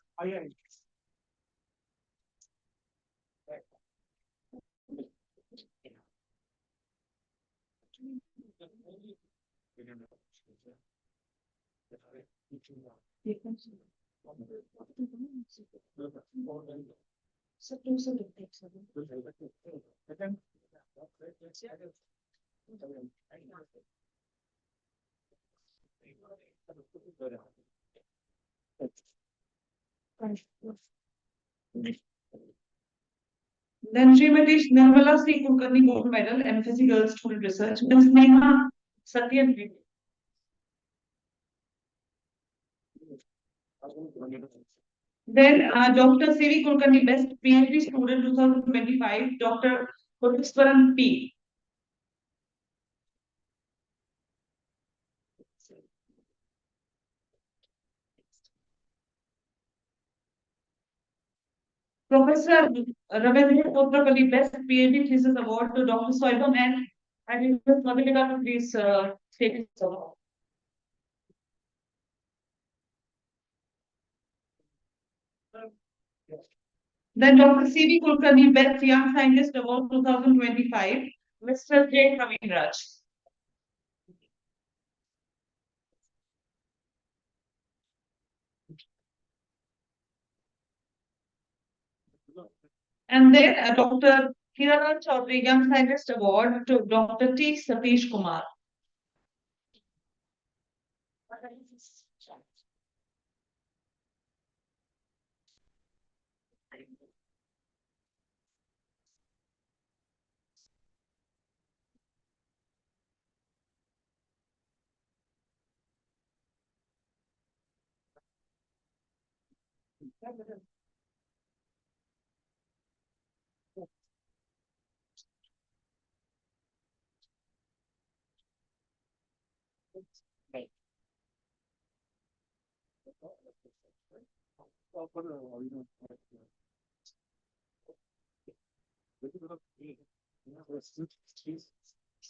Then Srimati Nirmala C. Kulkarni Gold Medal, MFSC Girls Student Research. Ms. Neha Satyan. Then Dr. C.V. Kulkarni Best PhD Student 2025, Dr. Kodiswaran P. Professor Ravindra Potrakali Best PhD Thesis Award to Dr. Soibam N. And Ms. Madhulika to please take this award. Then Dr. C.V. Kulkarni Best Young Scientist Award 2025, Mr. J. Praveen Raj. And then Dr. Kiraran Chaudhary Young Scientist Award to Dr. T. Satish Kumar.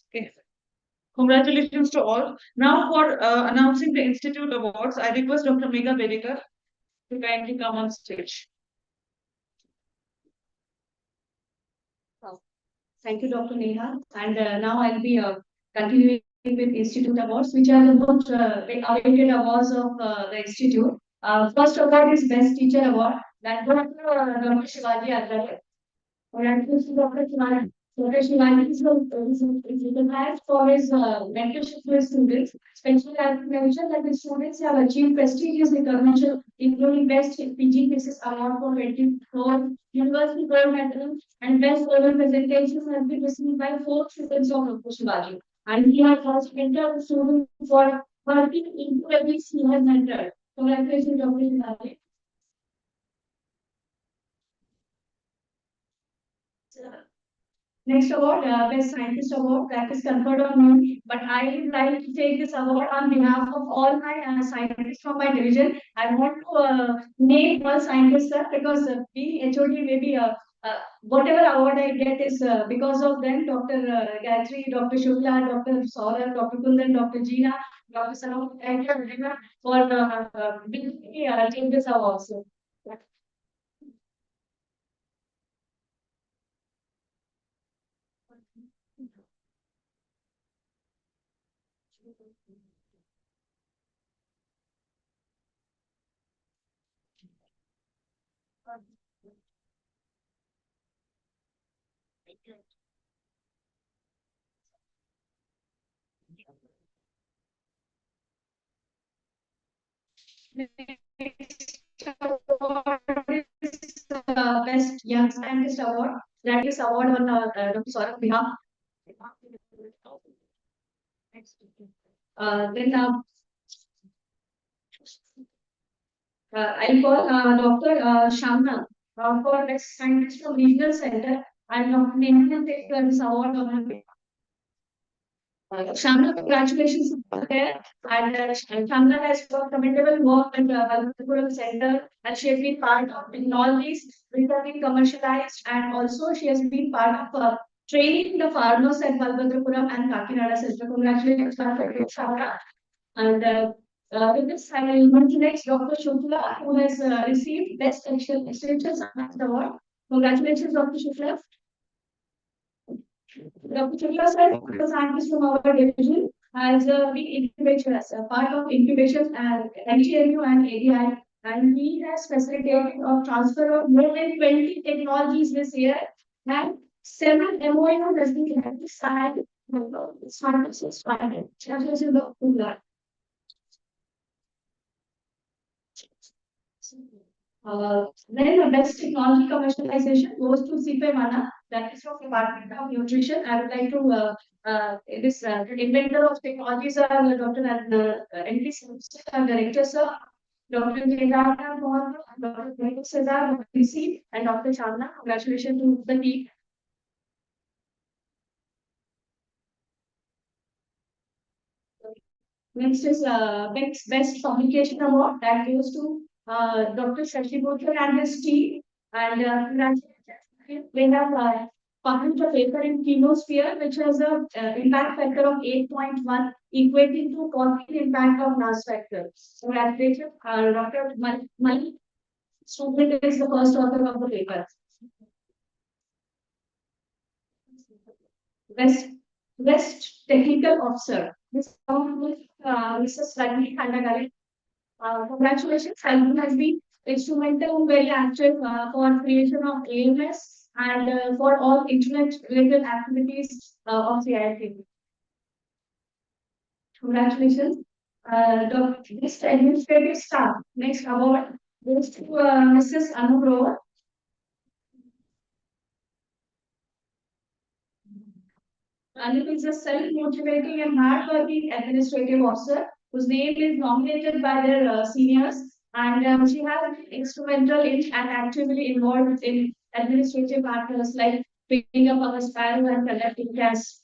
Okay. Congratulations to all. Now for announcing the Institute Awards, I request Dr. Megha Bedekar to kindly come on stage. Thank you, Dr. Neha. And now I'll be continuing with Institute Awards, which are the most awaited awards of the Institute. First award is Best Teacher Award, that goes to Dr. Shivaji Agarwal. Congratulations, Dr. Shivaji. Dr. Shivaji is recognized for his mentorship to his students. Especially, I would mention that the students have achieved prestigious recognition, including Best PG Thesis Award for 24 University Gold Medal and Best Oral Presentation has been received by 4 students of Dr. Shivaji. And he has also mentored the students for working into every he has mentored. Congratulations, Dr. Shivaji. Next award, Best Scientist Award, that is conferred on me. But I would like to take this award on behalf of all my scientists from my division. I want to name one scientist, sir, because being HOD, maybe whatever award I get is because of them, Dr. Gayatri, Dr. Shukla, Dr. Saurabh, Dr. Kundan, Dr. Jeena, Dr. Sanam, thank you everyone for giving me take this award. So. Best Young Scientist Award. That is award on Dr. Saurabh behalf. Then I'll call Dr. Shamna for Best Scientist from Regional Center, and Dr. Neha will take this award on her behalf. Shamna, congratulations there. And Shamna has got commendable work in the Balbhadrapuram Center, and she has been part of in all these which have been commercialized, and also she has been part of training the farmers at Balbhadrapuram and Kakinada Center. Congratulations, Shamna. And with this, I will move to next Dr. Shukla, who has received Best Extension Science Award. Congratulations, Dr. Shukla. Dr. Chukla sir, the scientist from our division, has been incubation as a part of incubation and NTNU and ADI, and he has facilitated a transfer of more than 20 technologies this year, and several MOU has been signed. Scientists signed. Then the best technology commercialization goes to CIFE Mana, that is from Department of Nutrition. I would like to this inventor of technologies are Dr. N.P. Director Sir, Dr. Jayadana Mohan, Dr. Mehul Cesar, Dr. PC, and Dr. Chandna. Congratulations to the team. Next is best publication award that goes to Dr. Shashi Bhuther and his team And they have published a paper in chemosphere, which has a impact factor of 8.1, equating to 14 impact of mass factor. So, congratulations, Dr. Mani. Student is the first author of the paper. West Technical Officer. This with Mrs. Rajni Khandagari. Congratulations, Rajni has been instrumental and very active for creation of AMS and for all internet-related activities of CIFE. Congratulations. This administrative staff. Next award goes to Mrs. Anu Grover. Anu is a self-motivating and hard-working administrative officer whose name is nominated by their seniors, and she has been instrumental in and actively involved in administrative matters like picking up our sparrow and collecting cash.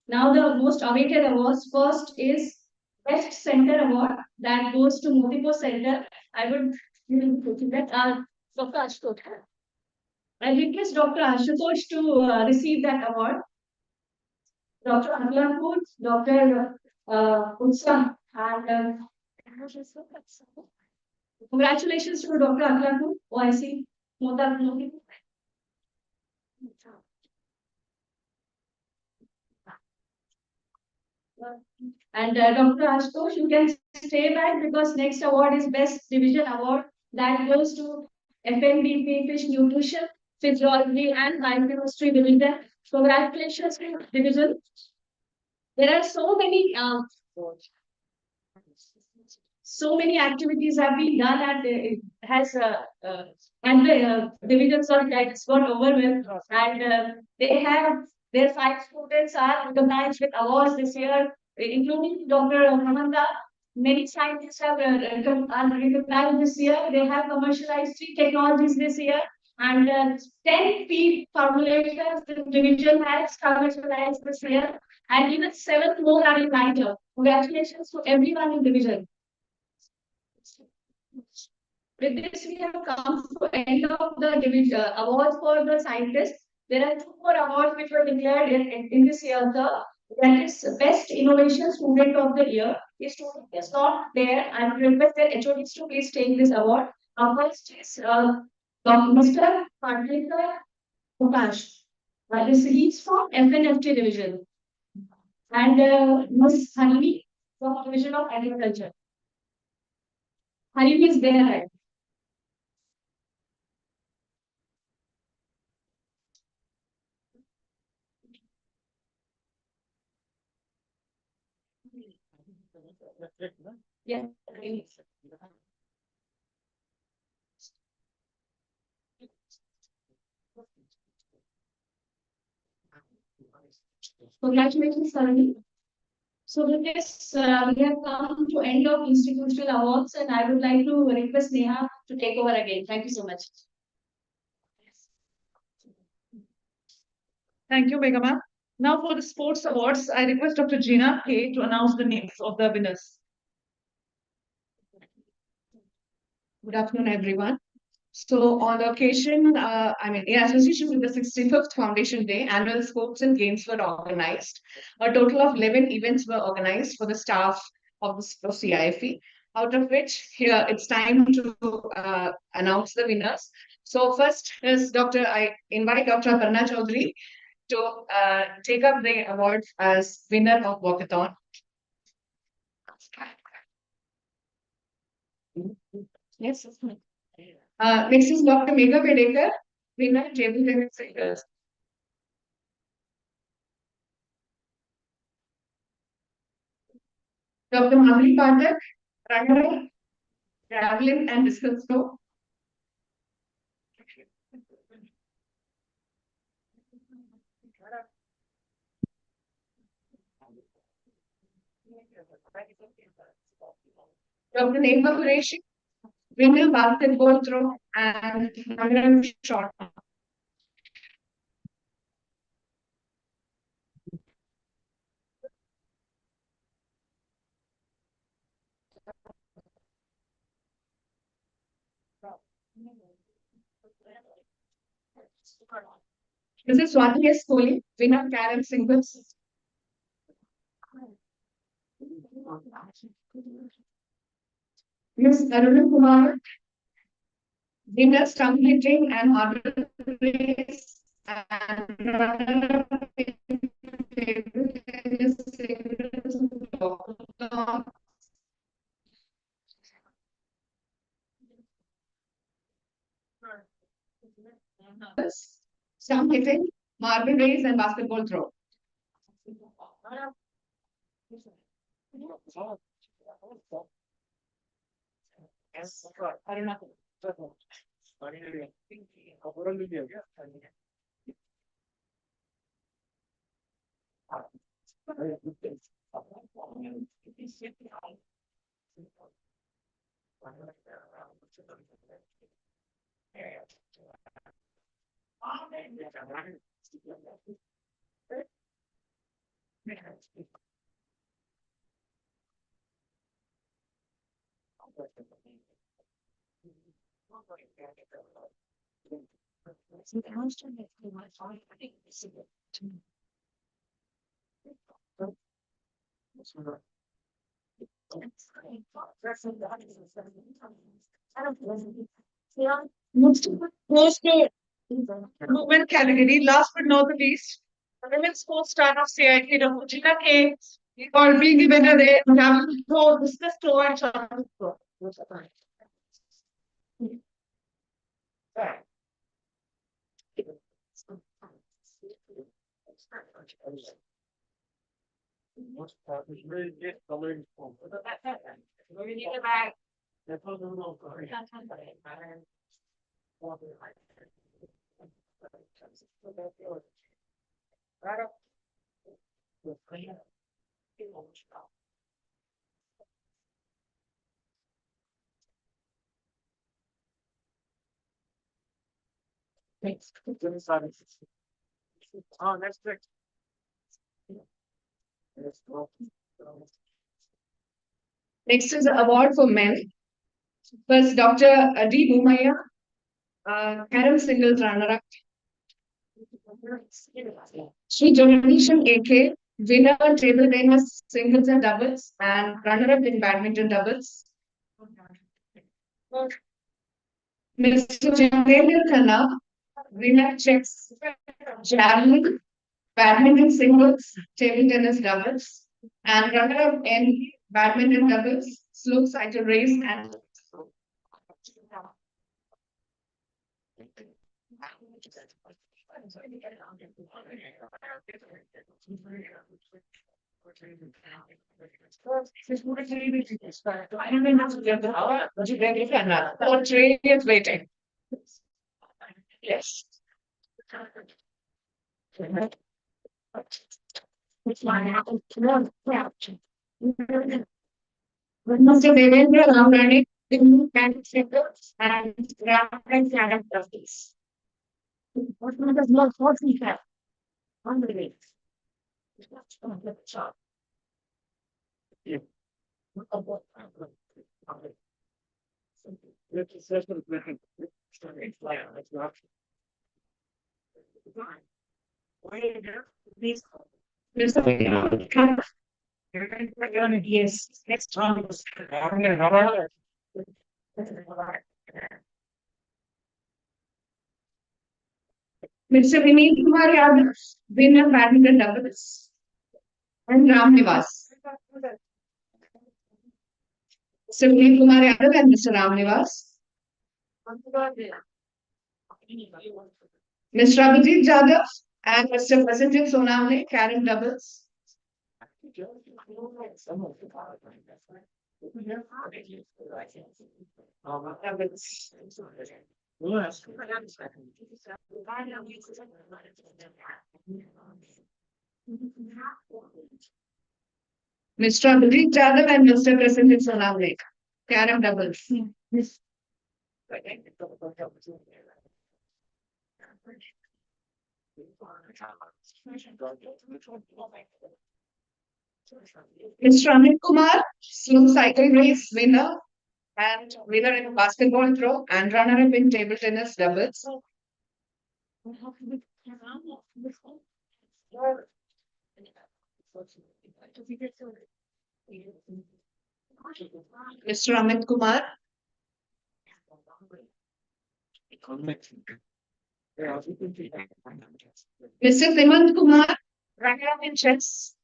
Now the most awaited awards. First is Best Center Award that goes to Motipo Center. I would that Dr. Ashutosh. I request Dr. Ashutosh to receive that award. Dr. Aklapur, Dr. Utsa, and congratulations to Dr. Aklapur, OIC, Mota. And Dr. Ashutosh, you can stay back because next award is Best Division Award that goes to FNDP Fish Nutrition, Physiology and Biochemistry Division. Congratulations, Division. There are so many activities have been done and it has and the divisions of guidance got over with and they have their 5 students are recognized with awards this year, including Dr. Hamanda. Many scientists have are recognized this year. They have commercialized 3 technologies this year and 10 feed formulations the division has commercialized this year and even 7 more are in line. Congratulations to everyone in division. With this, we have come to the end of the division awards for the scientists. There are 2 more awards which were declared in this year. That is Best Innovation Student of the Year. The student is not there. I request the HODs to please take this award. First is Mr. Padlekar Prakash. This is from FNFT division. And Ms. Hanimi from Division of Agriculture. Hanimi is there, right? Yeah. Congratulations, Sarani. So with this, we have come to end of institutional awards, and I would like to request Neha to take over again. Thank you so much. Thank you, Megha ma'am. Now for the sports awards, I request Dr. Gina K to announce the names of the winners. Good afternoon, everyone. So on the occasion, in association with the 65th Foundation Day, annual sports and games were organized. A total of 11 events were organized for the staff of the CIFE, out of which here it's time to announce the winners. So first is I invite Dr. Aparna Chaudhary to take up the award as winner of walkathon. Yes. Next is Dr. Megha Pedekar, winner table tennis singles. Dr. Madhuri Pathak, runner, javelin and discus throw. Dr. Neha Qureshi, winner basketball throw and 100 shot. This is Swati S. Kohli, winner Karen singles. Miss Aruna Kumar, winner stump hitting and hurdle race and runner-up in table tennis singles. Stump hitting, marble race, and basketball throw. Most movement category, last but not the least, the women's sports star of CIT, Dr. Gina K, for being the winner there. We have to throw, discuss, throw, and shot throw. Thanks. Oh, that's good. Next is the award for men. First, Dr. D. Mumaya, Harem singles runner-up. Sri Jonathan AK, winner table tennis singles and doubles, and runner-up in badminton doubles. Mr. Jitendra Khanna, winner chess, javelin, badminton singles, table tennis doubles, and runner-up in badminton doubles, slope cycle race, and so train is waiting. Yes. Mr. Devendra Ramrani, and singles and reference and trophies. What does not what we have on the way? Yes, next round. Mr. Vineet Kumar Yadav, winner badminton doubles, and Ram Nivas. Mr. Vineet Kumar Yadav and Mr. Ram Nivas. Mr. Abhijit Jadhav and Mr. Prasenjit Sonamne, Karen doubles. Mr. Abhijit Jadhav and Mr. Prasenjit Sonamne, Karen doubles. Mr. Amit Kumar, slow cycle race winner, And winner in basketball throw and runner-up in table tennis doubles. Mr. Amit Kumar. Mr. Hemant Kumar, runner-up in chess.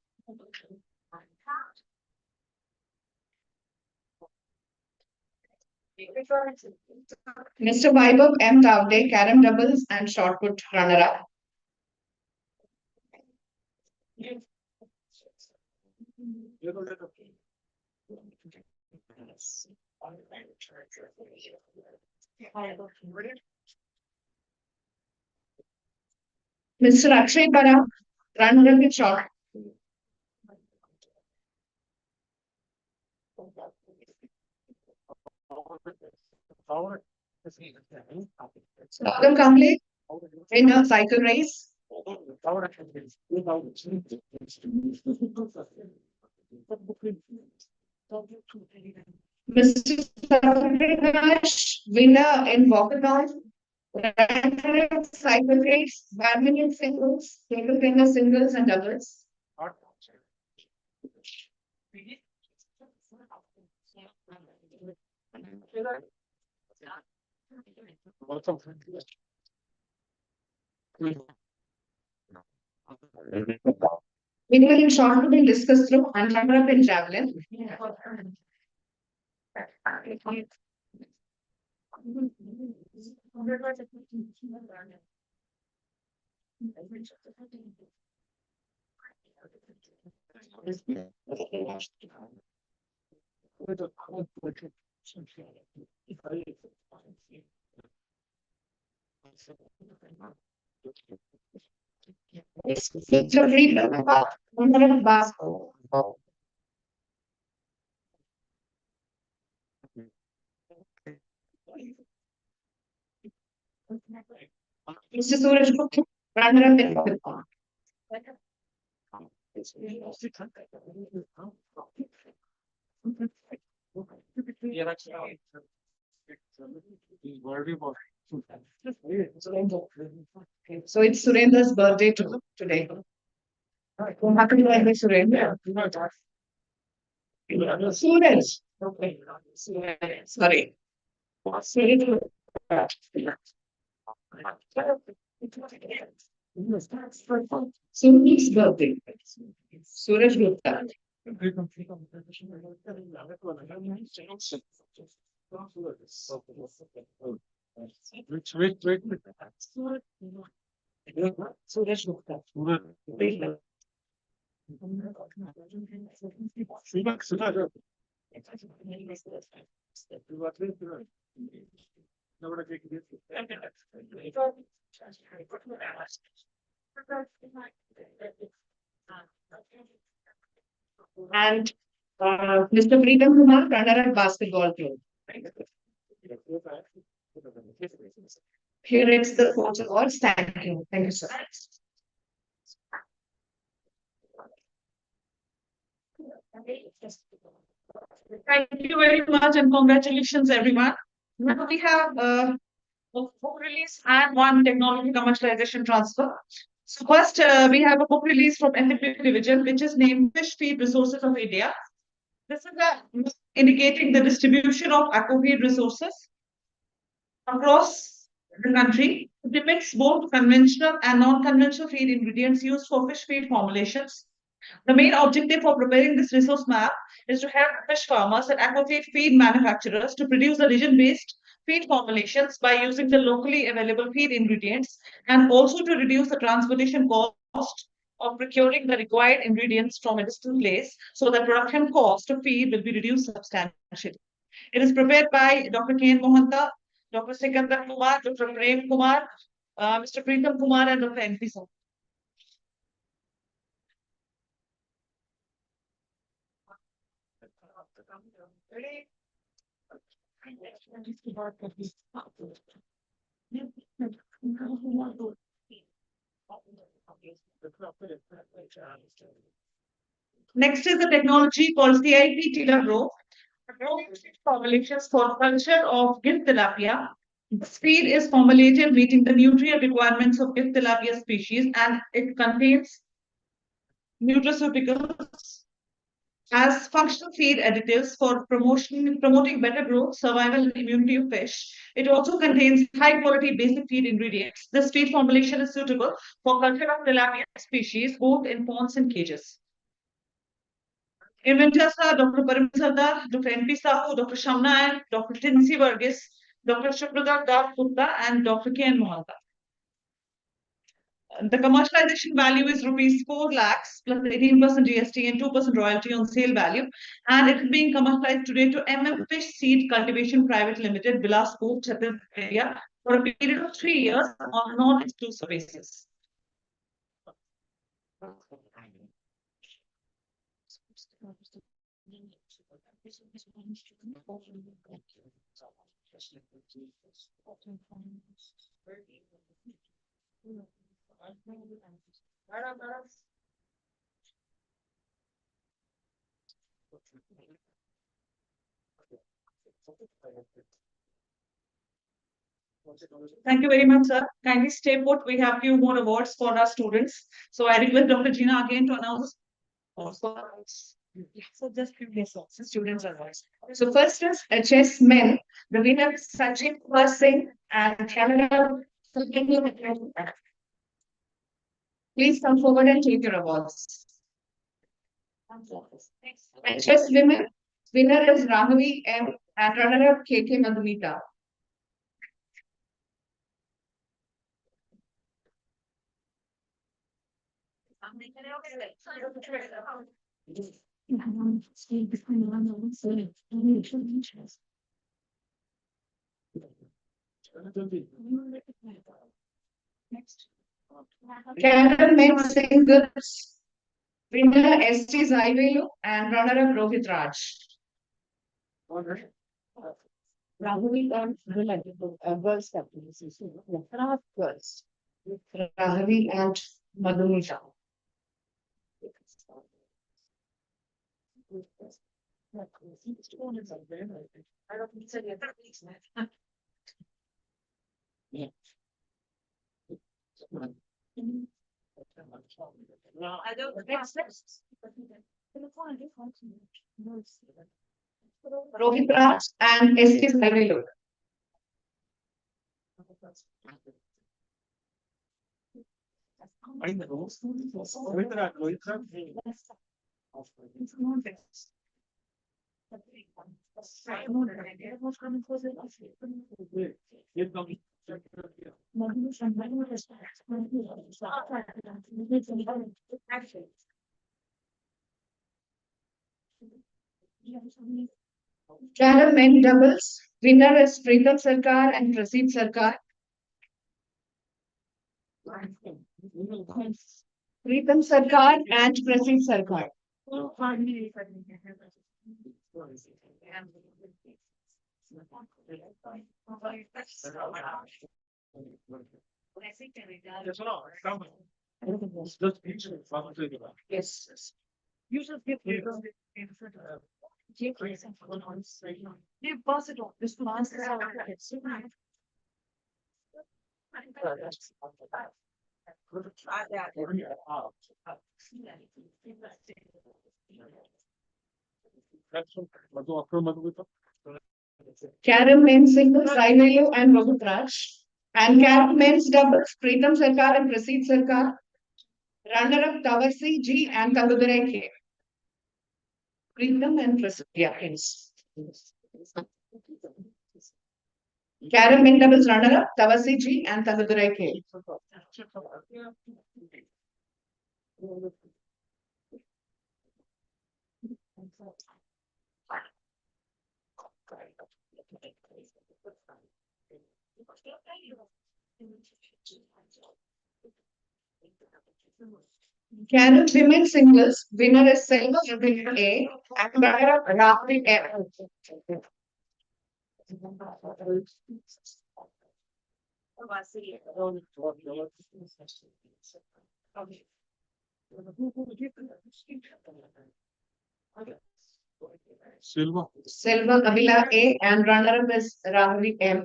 Mr. Vaibhav M. Tavde, carom doubles and shot put runner-up. Mr. Akshay Parab, runner-up in shot. Gautam Kamble, winner cycle race. Mr. Savraj, winner in walkathon. Cycle race, badminton singles, table tennis singles and doubles. Winner in short put in discus throw and runner-up in javelin. Mr. Reed, winner in basketball. Mr. Suraj Gupta, runner-up in volleyball. So it's Surendra's birthday today. Happy birthday, Surendra. Suraj. Okay. Sorry. Suraj's birthday. Suraj Gupta. Wait. Suraj Gupta. And Mr. Freedom Kumar, runner-up basketball team. Here is the coach awards. Thank you. Thank you, sir. Thank you very much and congratulations, everyone. Now we have a book release and one technology commercialization transfer. So first, we have a book release from NTP division, which is named Fish Feed Resources of India. This is indicating the distribution of aquafeed resources across the country. It depicts both conventional and non-conventional feed ingredients used for fish feed formulations. The main objective for preparing this resource map is to help fish farmers and aquafeed feed manufacturers to produce the region-based feed formulations by using the locally available feed ingredients and also to reduce the transportation cost of procuring the required ingredients from a distant place so that production cost of feed will be reduced substantially. It is prepared by Dr. K. Mohanta, Dr. Sikandar Kumar, Dr. Prem Kumar, Mr. Preetam Kumar, and Dr. N.P. Sir. Next is the technology called CIP Tiller Row. Formulations for culture of gift tilapia. This feed is formulated meeting the nutrient requirements of gift tilapia species, and it contains nutraceuticals as functional feed additives for promoting better growth, survival, and immunity of fish. It also contains high quality basic feed ingredients. This feed formulation is suitable for culture of tilapia species, both in ponds and cages. Inventors are Dr. Param Sardar, Dr. N.P. Sahu, Dr. Shamna, Dr. Tinsi Varghese, Dr. Shukradar Das Gupta, and Dr. K.N. Mohanta. The commercialization value is rupees 4 lakhs plus 18% GST and 2% royalty on sale value. And it is being commercialized today to Fish Seed Cultivation Private Limited, Bilaspur, Chhattisgarh, India, for a period of 3 years on a non-exclusive basis. Thank you very much, sir. Kindly stay put. We have few more awards for our students. So I request Dr. Gina again to announce. So just few results. Students awards. So first is HS Men. The winner is Sachin Singh and Canada. Please come forward and take your awards. HS Women. Winner is Rahvi M and runner-up KK Madhumita. Canada men's singles. Winner ST Zaivelu and runner-up Rohit Raj. Rahvi and girls captain. Girls. Rahvi and Madhumita. Rohit Raj and ST Zaivelu. Canada men doubles. Winner is Pritam Sarkar and Prasid Sarkar. Pritam Sarkar and Prasid Sarkar. Yes. You should give me you pass it on. This pass is Canada men's singles Zaivelu and Rohit Raj. And Canada men's doubles Pritam Sarkar and Prasid Sarkar. Runner-up Tavarsi G and Kandudurai K. Pritam and Prasid. Yeah, yes. Canada men doubles runner-up Tavarsi G and Kandudurai K. Canada women singles winner is Selva Rabin A and runner-up Rahul M. Silva. Silva Kabila A, and runner-up is Rahul M.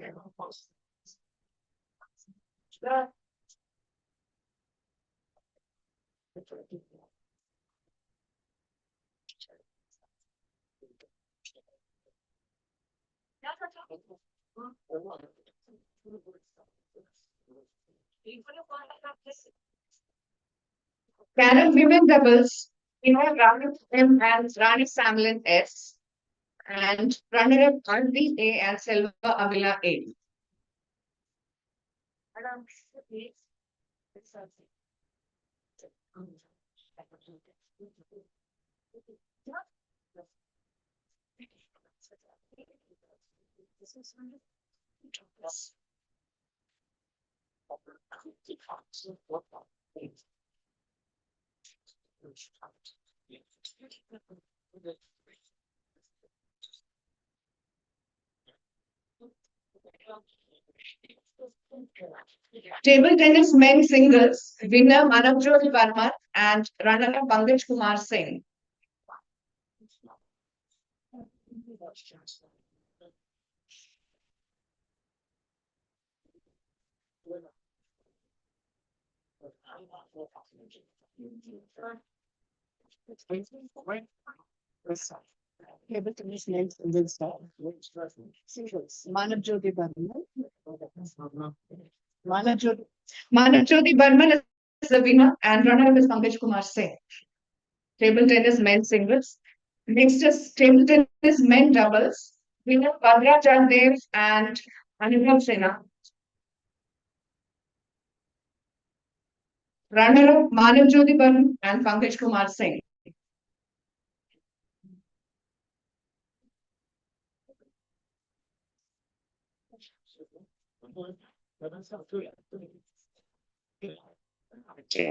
Carom women doubles, Rani M and Rani Samlin S, and runner-up Anvi A and Silva Avila A. Table tennis men singles, winner Manavjot Verma and runner-up Pankaj Kumar Singh. Table tennis men singles, Manavjot Verma. Manavjot Verma is the winner and runner-up is Pankaj Kumar Singh. Table tennis men singles. Next is table tennis men doubles. Winner Bhadra Chandev and Anubhav Sinha. Runner-up Manav Jyoti Barman and Pankaj Kumar Singh.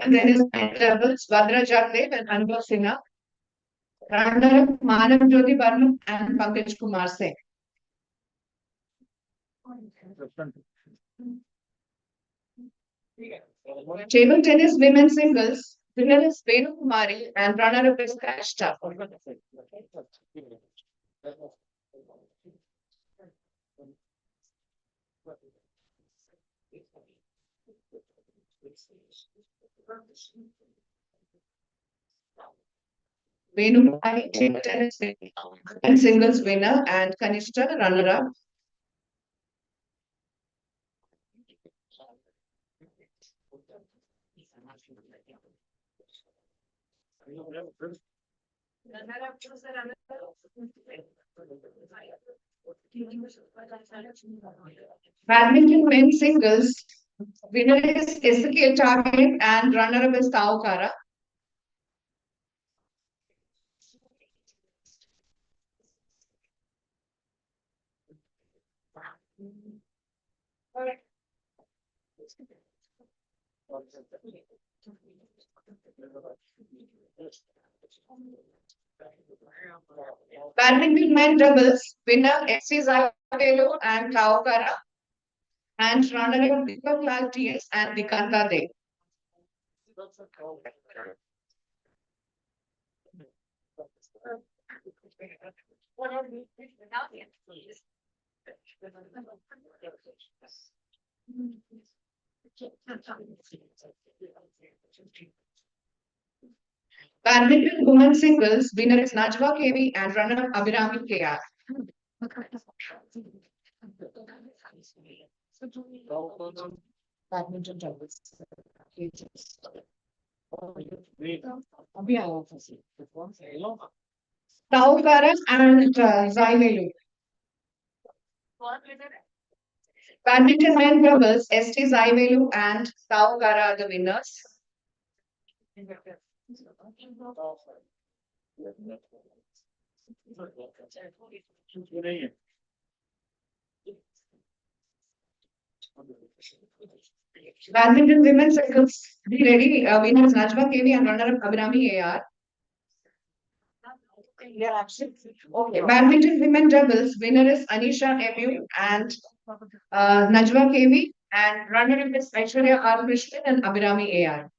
And then is men doubles Bhadra Chandev and Anubhav Sinha. Runner-up Manav Jyoti Barman and Pankaj Kumar Singh. Table tennis women singles, winner is Venu Kumari and runner-up is Kashta. Venu Kumari, table tennis and singles winner and Kanishta runner-up. Badminton men's singles, winner is Ezekiel Target and runner-up is Taokara. Badminton men doubles, winner FC Zavelu and Taokara. And runner-up Deepak Lal TS and Vikanta Dev. Badminton women's singles, winner is Najwa KV and runner-up Abhirami KR. Badminton doubles. Taokara and Zaimelu. Badminton men doubles, ST Zaimelu and Taokara are the winners. Badminton women's singles, be ready. Winner is Najma KV and runner-up Abhirami AR. Yeah, absolutely. Okay. Badminton women doubles, winner is Anisha MU and Najma KV and runner-up is Aishwarya R. Krishnan and Abhirami AR.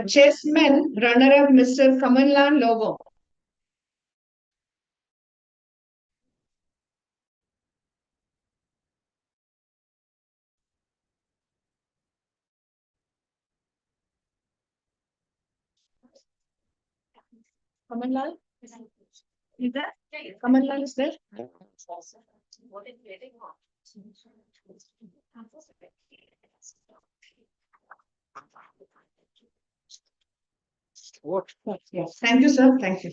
Chessmen, runner-up Mr. Kamallan Logo. Kamallan? Is that? Kamallan is there? What? Yes. Thank you, sir. Thank you.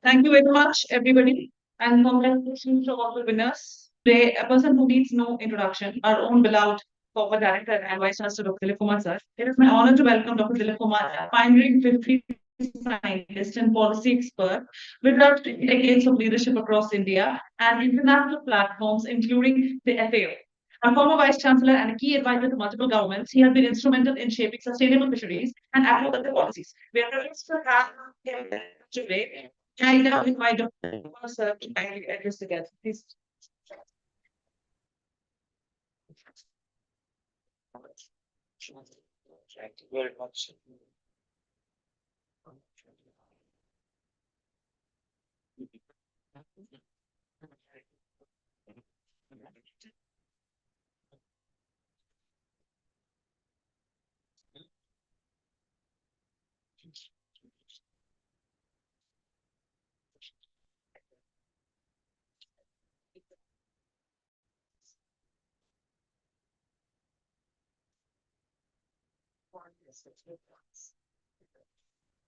Thank you very much, everybody, and congratulations to all the winners. Today, a person who needs no introduction, our own beloved former director and vice chancellor, Dr. Dilip Kumar sir. It is my honor to welcome Dr. Dilip Kumar, a pioneering fisheries scientist and policy expert with 30 decades of leadership across India and international platforms, including the FAO. A former vice chancellor and a key advisor to multiple governments, he has been instrumental in shaping sustainable fisheries and aquaculture policies. We are privileged to have him today. I now invite Dr. Kumar sir to kindly address the guests. Please. Thank you very much.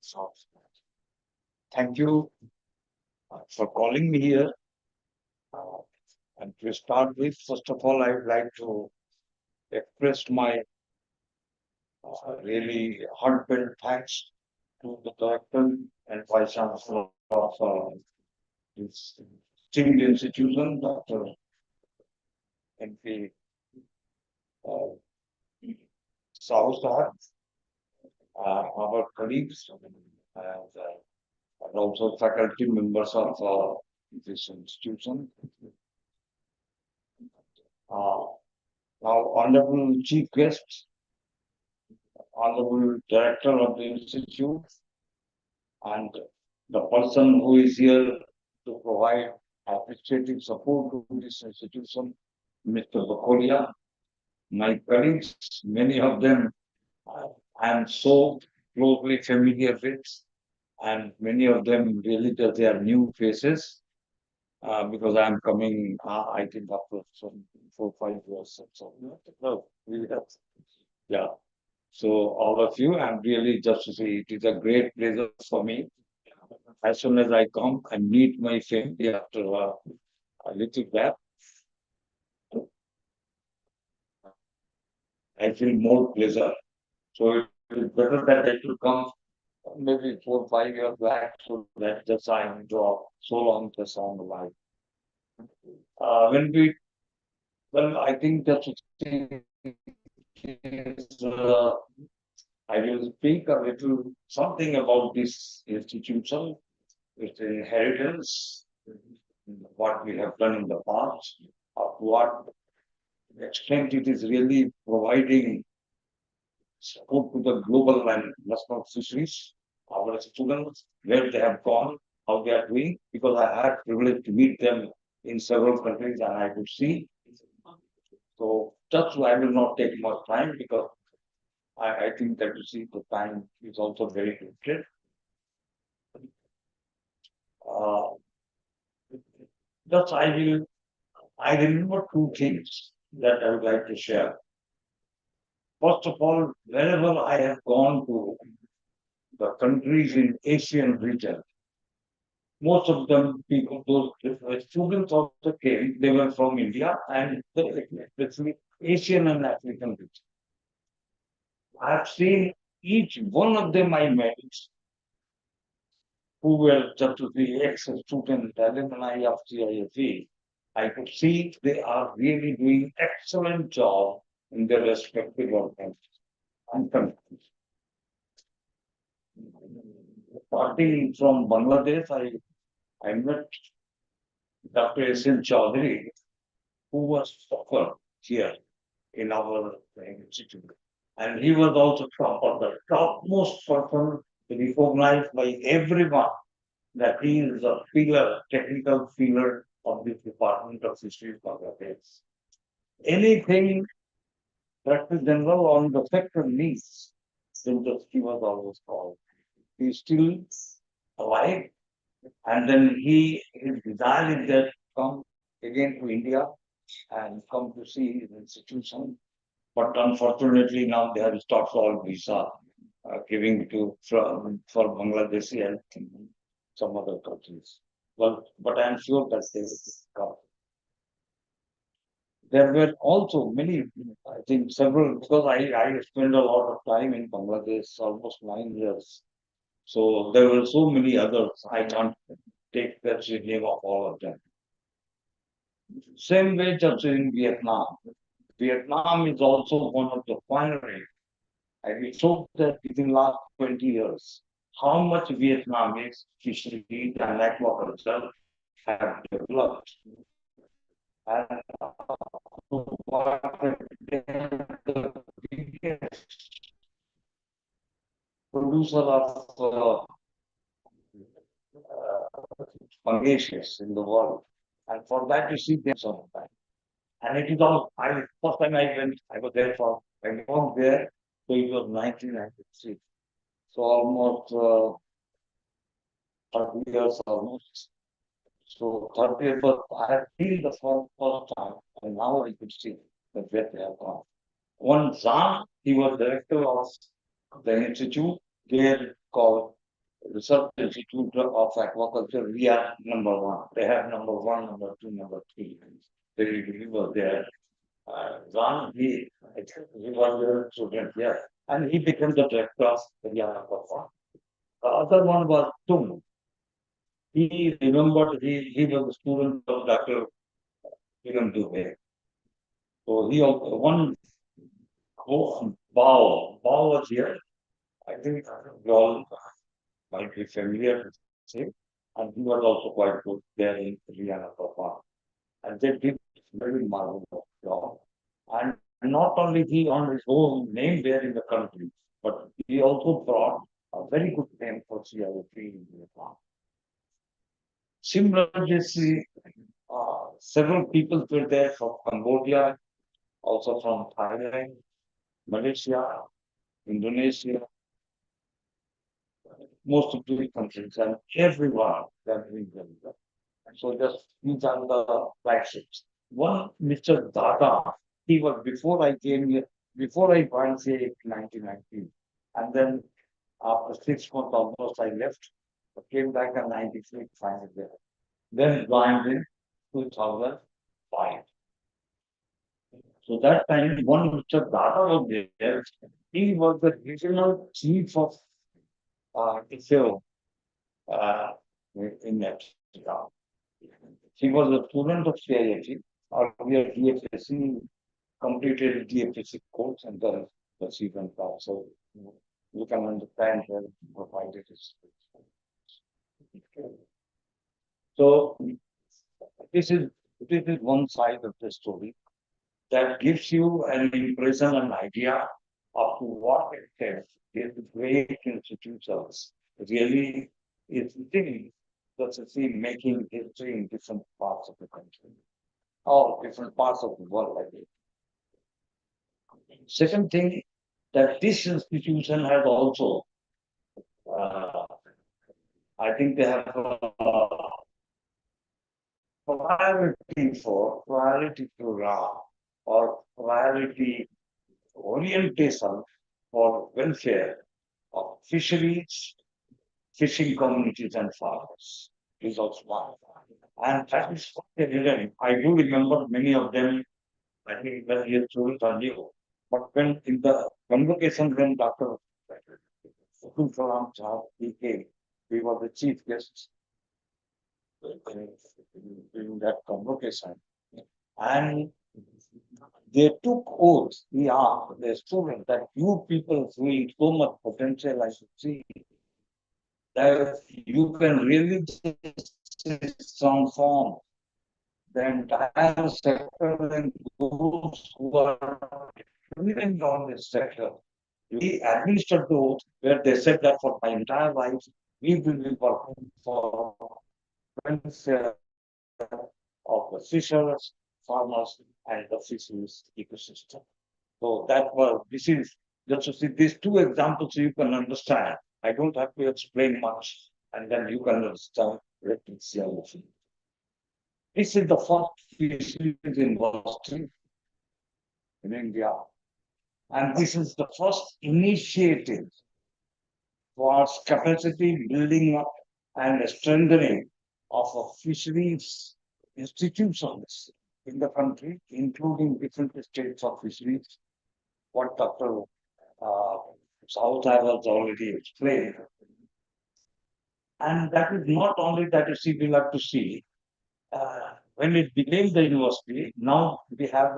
So, thank you for calling me here. And to start with, first of all, I would like to express my really heartfelt thanks to the director and vice chancellor of this esteemed institution, Dr. MP Sahu Sahab, our colleagues, and also faculty members of this institution. Now, Honorable Chief Guest, Honorable Director of the Institute, and the person who is here to provide administrative support to this institution, Mr. Bakolia, my colleagues, many of them I am so closely familiar with, and many of them really they are new faces because I am coming, I think, after some 4 or 5 years or so. No, yeah. So all of you, I'm really just to say it is a great pleasure for me. As soon as I come and meet my family after a little gap, I feel more pleasure. So it is better that I should come maybe 4 or 5 years back, so that just I enjoy so long the song alive. Well, I think that is, I will speak a little something about this institution, its inheritance, what we have done in the past, to what extent it is really providing support to the global and national fisheries, our students, where they have gone, how they are doing, because I had privilege to meet them in several countries and I could see. So just I will not take much time because I think that you see the time is also very limited. Just I remember 2 things that I would like to share. First of all, wherever I have gone to, the countries in Asian region. Most of them people, those students also came, they were from India and especially Asian and African region. I have seen each one of them I met who were just the ex-student alumni of CIFE. I could see they are really doing excellent job in their respective organizations and countries. Starting from Bangladesh, I met Dr. S.N. Chaudhary, who was topper here in our institute. And he was also the topmost person recognized by everyone that he is a pillar, technical pillar of this Department of Fisheries Bangladesh. Anything that is general on the sector needs, industry was always called. He's still alive, and then his desire is that come again to India and come to see his institution. But unfortunately, now they have stopped all visa giving to for Bangladeshi and some other countries. Well, but I'm sure that they will come. There were also many, I think several, because I spent a lot of time in Bangladesh, almost 9 years. So there were so many others. I can't take the name of all of them. Same way just in Vietnam. Vietnam is also one of the pioneers. I we saw that within last 20 years, how much Vietnamese fisheries and aquaculture have developed. And they are the biggest producer of pangasius in the world. And for that, you see them sometimes. And it is all, first time I went, I was there for, I was there, so it was 1996. So almost 30 years almost. So 30 years, but I have seen the first time, and now I could see that where they have gone. One Zan, he was director of the institute, there called Research Institute of Aquaculture. We are number one. They have number one, number two, number three. They really were there. Zan, I think he was a student here, and he became the director of the Aquaculture. The other one was Tung. He remembered he was a student of Dr. William Dubé. So he also one Bao was here. I think we all might be familiar with him, and he was also quite good there in Rihanna Papa. And they did very marvelous job. And not only he on his own name there in the country, but he also brought a very good name for CIP in Vietnam. Similarly, several people were there from Cambodia, also from Thailand, Malaysia, Indonesia, most of the countries, and everyone that we there. So just these are the flagships. One, Mr. Dada, he was before I came here, before I joined say 1990, and then after 6 months almost I left, but came back in 93 finally there. Then joined in 2005. So that time, one Mr. Dada was there. He was the regional chief of ISO in that. He was a student of CIFE, or we are DFSC, completed DFSC course and then the season class. So you can understand where provided is. So this is one side of the story that gives you an impression, an idea of what it takes. These great institutions really is really making history in different parts of the country or different parts of the world. I think. Second thing, that this institution has also, I think they have priority program or priority orientation for welfare of fisheries, fishing communities and farmers is also one. And that is what they did. I do remember many of them, I think when he told earlier. But when in the convocation when Dr. Abdul Kalam Sahab, he came, we were the chief guests in that convocation. And they took oath, we are the students, that you people see so much potential, I should see, that you can really transform the entire sector and those who are living on this sector. We administered the oath where they said that for my entire life, we will be working for welfare of the fishers, farmers, and the fisheries ecosystem. So that was, this is just to see these two examples you can understand. I don't have to explain much, and then you can understand what it's here. This is the first fisheries industry in India, and this is the first initiative for capacity building up and strengthening of a fisheries institutions in the country, including different states of fisheries. What Dr. South has already explained. And that is not only that you see, we have to see, when it became the university, now we have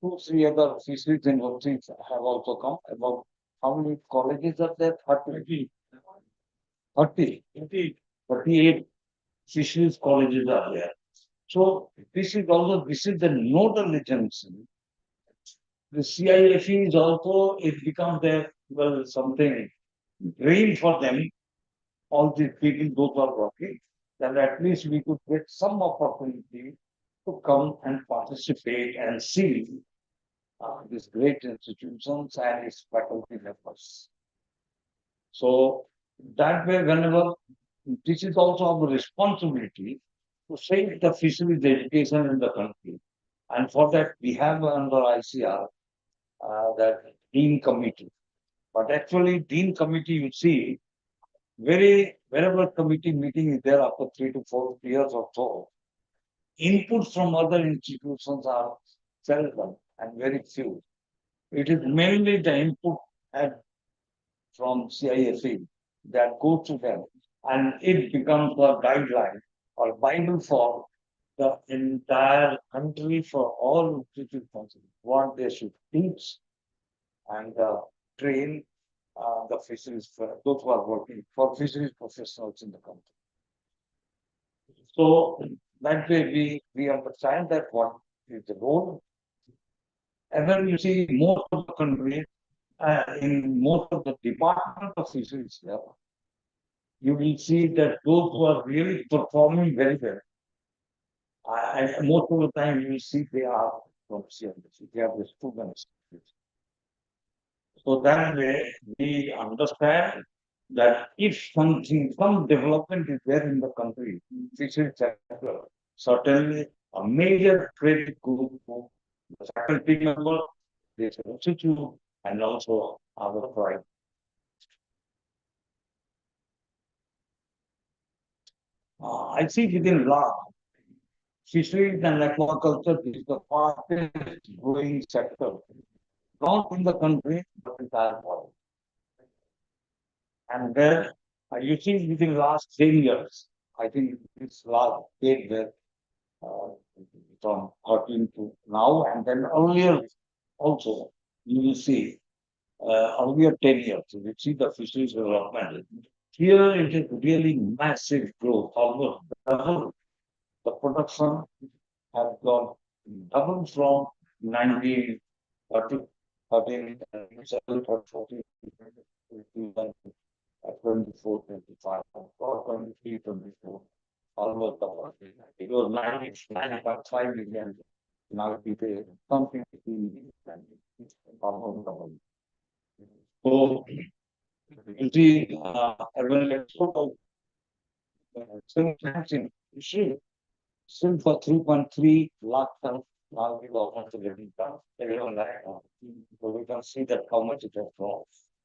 two, three other fisheries universities have also come. About how many colleges are there? 38 fisheries colleges are there. So this is also, this is the nodal agency. The CIFE is also, it becomes a, well, something dream for them, all these people, those who are working, that at least we could get some opportunity to come and participate and see these great institutions and its faculty members. So that way, whenever this is also our responsibility to save the fisheries education in the country. And for that, we have under ICR that Dean Committee. But actually, Dean Committee, you see, wherever committee meeting is there after 3 to 4 years or so, inputs from other institutions are seldom and very few. It is mainly the input from CIFE that goes to them, and it becomes a guideline or Bible for the entire country for all institutions, what they should teach and train the fisheries, those who are working for fisheries professionals in the country. So that way we understand that what is the goal. And then you see most of the country, in most of the department of fisheries level, you will see that those who are really performing very well, and most of the time you will see they are from CMC, they are the students. So that way we understand that if something, some development is there in the country, fisheries sector, certainly a major credit goes to the faculty member, the institute, and also our pride. I see within law, fisheries and aquaculture is the fastest growing sector, not in the country, but in the world. And where you see within last 10 years, I think this last 8 years, from 13 to now, and then earlier also, you will see earlier 10 years, you see the fisheries development. Here it is really massive growth, almost double. The production has gone double from 1930, 13, 14, 24, 25, or 23, 24, almost double. It was 9.5 million. Now it is something between almost double. So, you see, when let's go, still for 3.3 lakh tons, now we almost 11 tons, 11 lakh. So we can see that how much it has grown.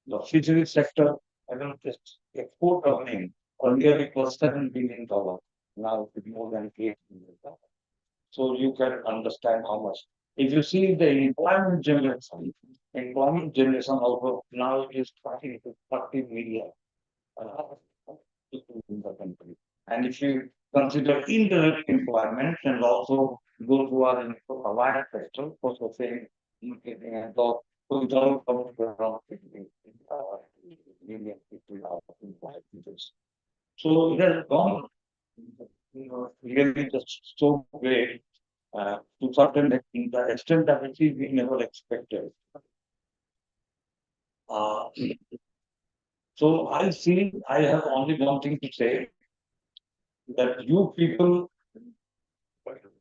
The fishery sector I don't just export earning. Earlier it was $7 billion. Now it's more than $8 billion. So you can understand how much. If you see the employment generation also now is 20 to 40 million people in the country. And if you consider indirect employment and also those who are in the private sector, for the same marketing and all, so it all comes to around 50 million people are employed in this. So it has gone, really just so great to certain the extent that actually we never expected. Uh, so I have only one thing to say that you people,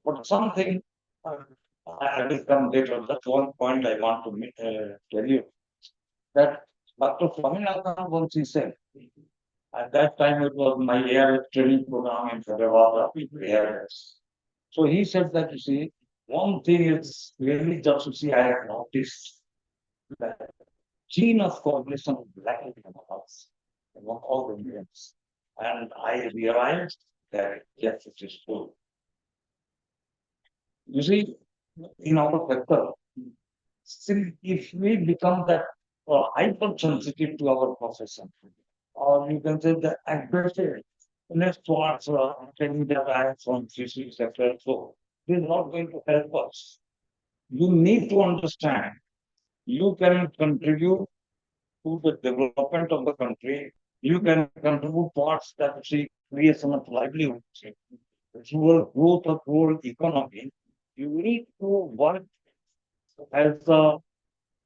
but something I will come later. That's one point I want to tell you that Dr. Swaminathan once he said, at that time it was my ARS training program in Hyderabad, ARS. So he said that you see, one thing is really just to see I have noticed that gene of coordination is lacking in us among all the Indians. And I realized that yes, it is true. You see, in our sector, still if we become that hypersensitive to our profession, or you can say that aggressive, next towards telling that I am from fisheries sector, so this is not going to help us. You need to understand you can contribute to the development of the country. You can contribute towards that see creation of livelihood, rural growth of rural economy. You need to work as a,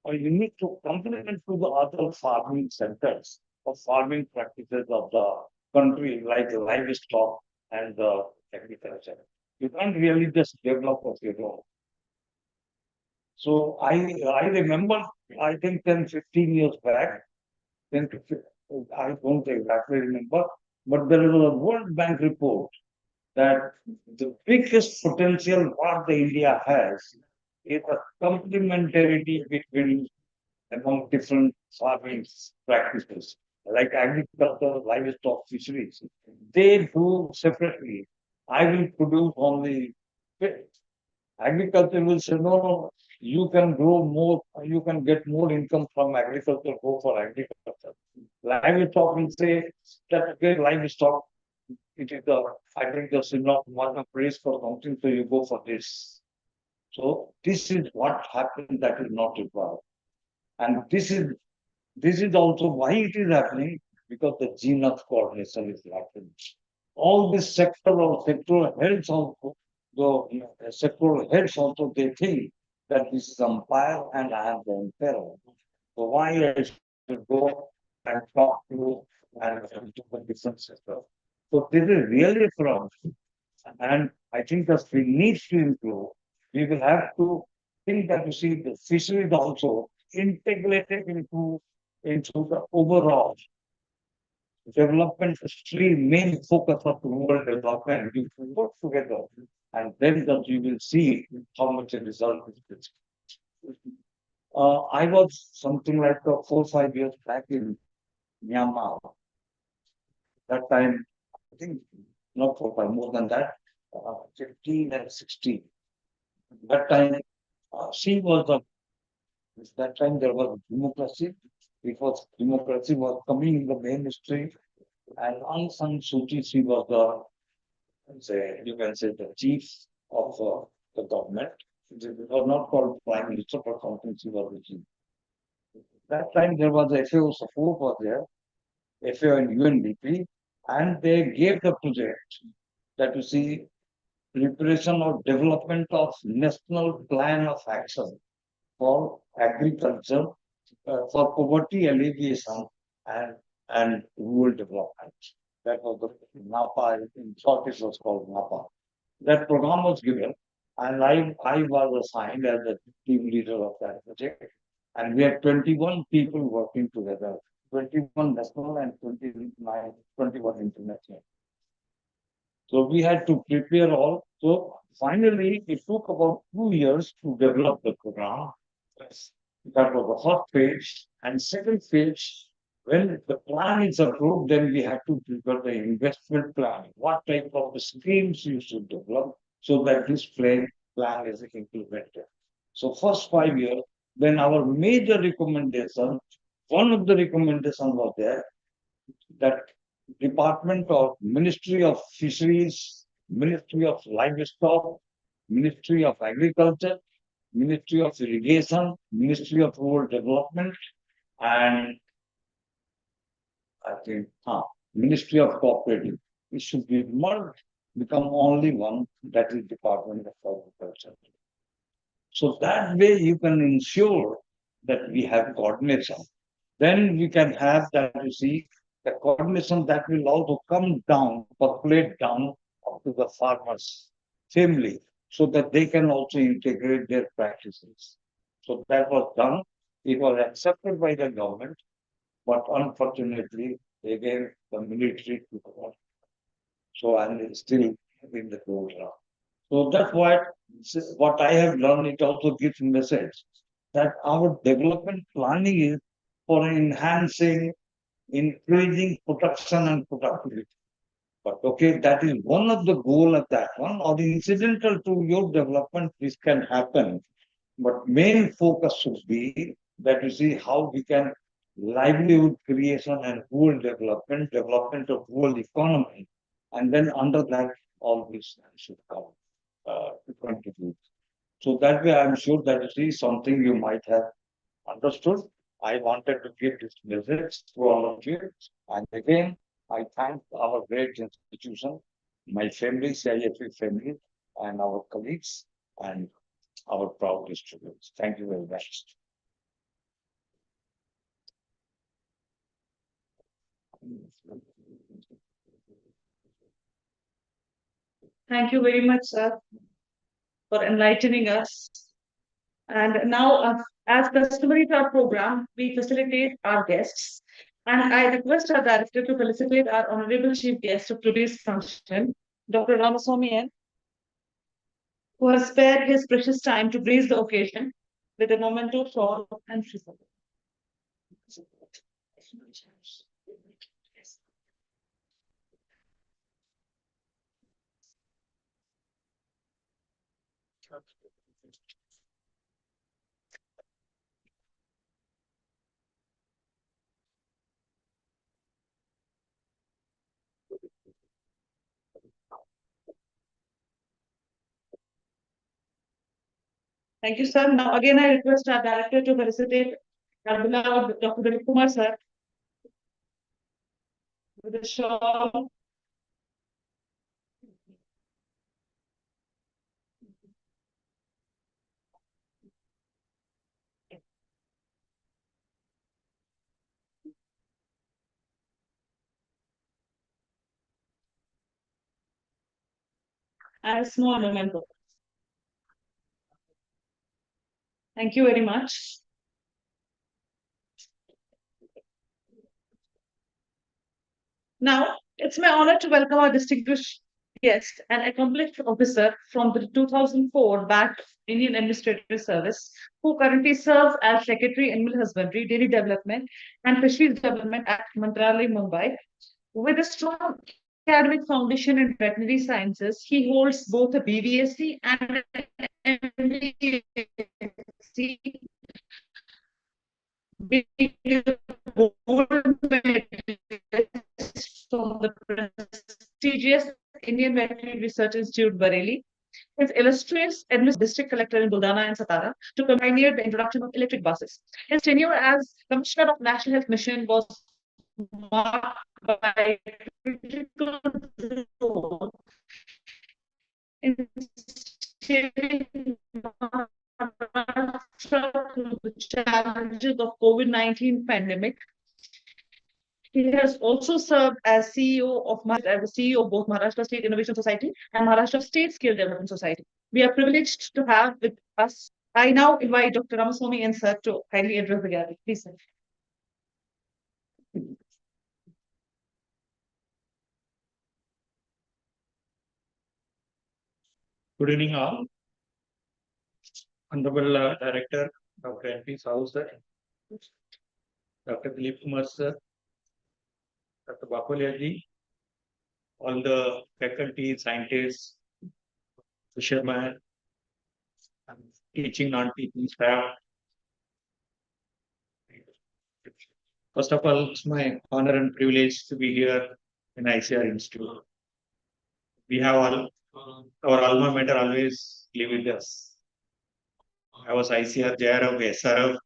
or you need to complement to the other farming sectors or farming practices of the country, like livestock and agriculture. You can't really just develop of your own. So I remember, I think 10, 15 years back, 10 to 15, I don't exactly remember, but there is a World Bank report that the biggest potential what the India has is a complementarity between among different farming practices, like agriculture, livestock, fisheries. They do separately. I will produce only fish. Agriculture will say, no, no, you can grow more, you can get more income from agriculture, go for agriculture. Livestock will say that okay, livestock, it is the agriculture not one of praise for something, so you go for this. So this is what happened that is not required. And this is also why it is happening, because the gene of coordination is lacking. All this sector or sectoral heads also, the sectoral heads also, they think that this is umpire and I am the emperor. So why I should go and talk to and to the different sector. So this is really a problem. And I think that we need to improve. We will have to think that you see the fisheries also integrated into the overall development stream, main focus of rural development. We will work together, and then that you will see how much a result is this. I was something like 4 5 years back in Myanmar. That time, I think not 4 5, more than that, 15 and 16. That time, she was a, that time there was democracy. It was democracy was coming in the mainstream, and Aung San Suu Kyi, she was the, say, you can say the chief of the government. It was not called prime minister, but something she was the chief. That time there was FAO support was there, FAO and UNDP, and they gave the project that you see preparation or development of national plan of action for agriculture, for poverty alleviation and rural development. That was the NAPA, in short it was called NAPA. That program was given, and I was assigned as the team leader of that project. And we had 21 people working together, 21 national and 21 international. So we had to prepare all. So finally, it took about 2 years to develop the program. That was the first phase. And second phase, When the plan is approved, then we have to prepare the investment plan. What type of schemes you should develop so that this plan is implemented. So first 5 years, then our major recommendation, one of the recommendations was there that Department of Ministry of Fisheries, Ministry of Livestock, Ministry of Agriculture, Ministry of Irrigation, Ministry of Rural Development, and I think, Ministry of Cooperative. It should be merged, become only one, that is Department of Agriculture. So that way you can ensure that we have coordination. Then we can have that, you see, the coordination that will also come down, percolate down up to the farmers' family, so that they can also integrate their practices. So that was done. It was accepted by the government, but unfortunately, again, the military took over. So I'm still in the program. So that's what I have learned. It also gives message that our development planning is for enhancing, increasing production and productivity. But okay, that is one of the goal of that one, or incidental to your development, this can happen. But main focus should be that you see how we can livelihood creation and rural development of rural economy, and then under that all this should come to contribute. So that way, I'm sure that is something you might have understood. I wanted to give this message to all of you. And again, I thank our great institution, my family, CIFE family, and our colleagues, and our proud students. Thank you very much. Thank you very much, sir, for enlightening us. And now, as customary to our program, we facilitate our guests. And I request our director to felicitate our honorable chief guest of today's function, Dr. Ramaswamy N, who has spared his precious time to grace the occasion with a memento for and tribute. Thank you, sir. Now, again, I request our director to felicitate our beloved Dr. Dilip Kumar, sir, with a shawl. And a small memento. Thank you very much. Now, it's my honor to welcome our distinguished guest, an accomplished officer from the 2004 back Indian Administrative Service, who currently serves as Secretary Animal Husbandry, Dairy Development, and Fisheries Development at Mantralaya, Mumbai. With a strong academic foundation in veterinary sciences, he holds both a BVSc and an MVSc, being a gold medalist from the prestigious Indian Veterinary Research Institute, Bareilly. His illustrious district collector in Buldana and Satara to pioneer the introduction of electric buses. His tenure as Commissioner of National Health Mission was marked by critical role in steering through the challenges of COVID-19 pandemic. He has also served as CEO of both Maharashtra State Innovation Society and Maharashtra State Skill Development Society. We are privileged to have with us. I now invite Dr. Ramaswamy and sir to kindly address the gallery. Please, sir. Good evening, all. Honorable Director, Dr. N.P. Sahu, sir, Dr. Dilip Kumar, sir, Dr. Bakolia all the faculty, scientists, fishermen, and teaching, non-teaching staff. First of all, it's my honor and privilege to be here in ICR Institute. We have all our alma mater always live with us. I was ICR, JRF, SRF,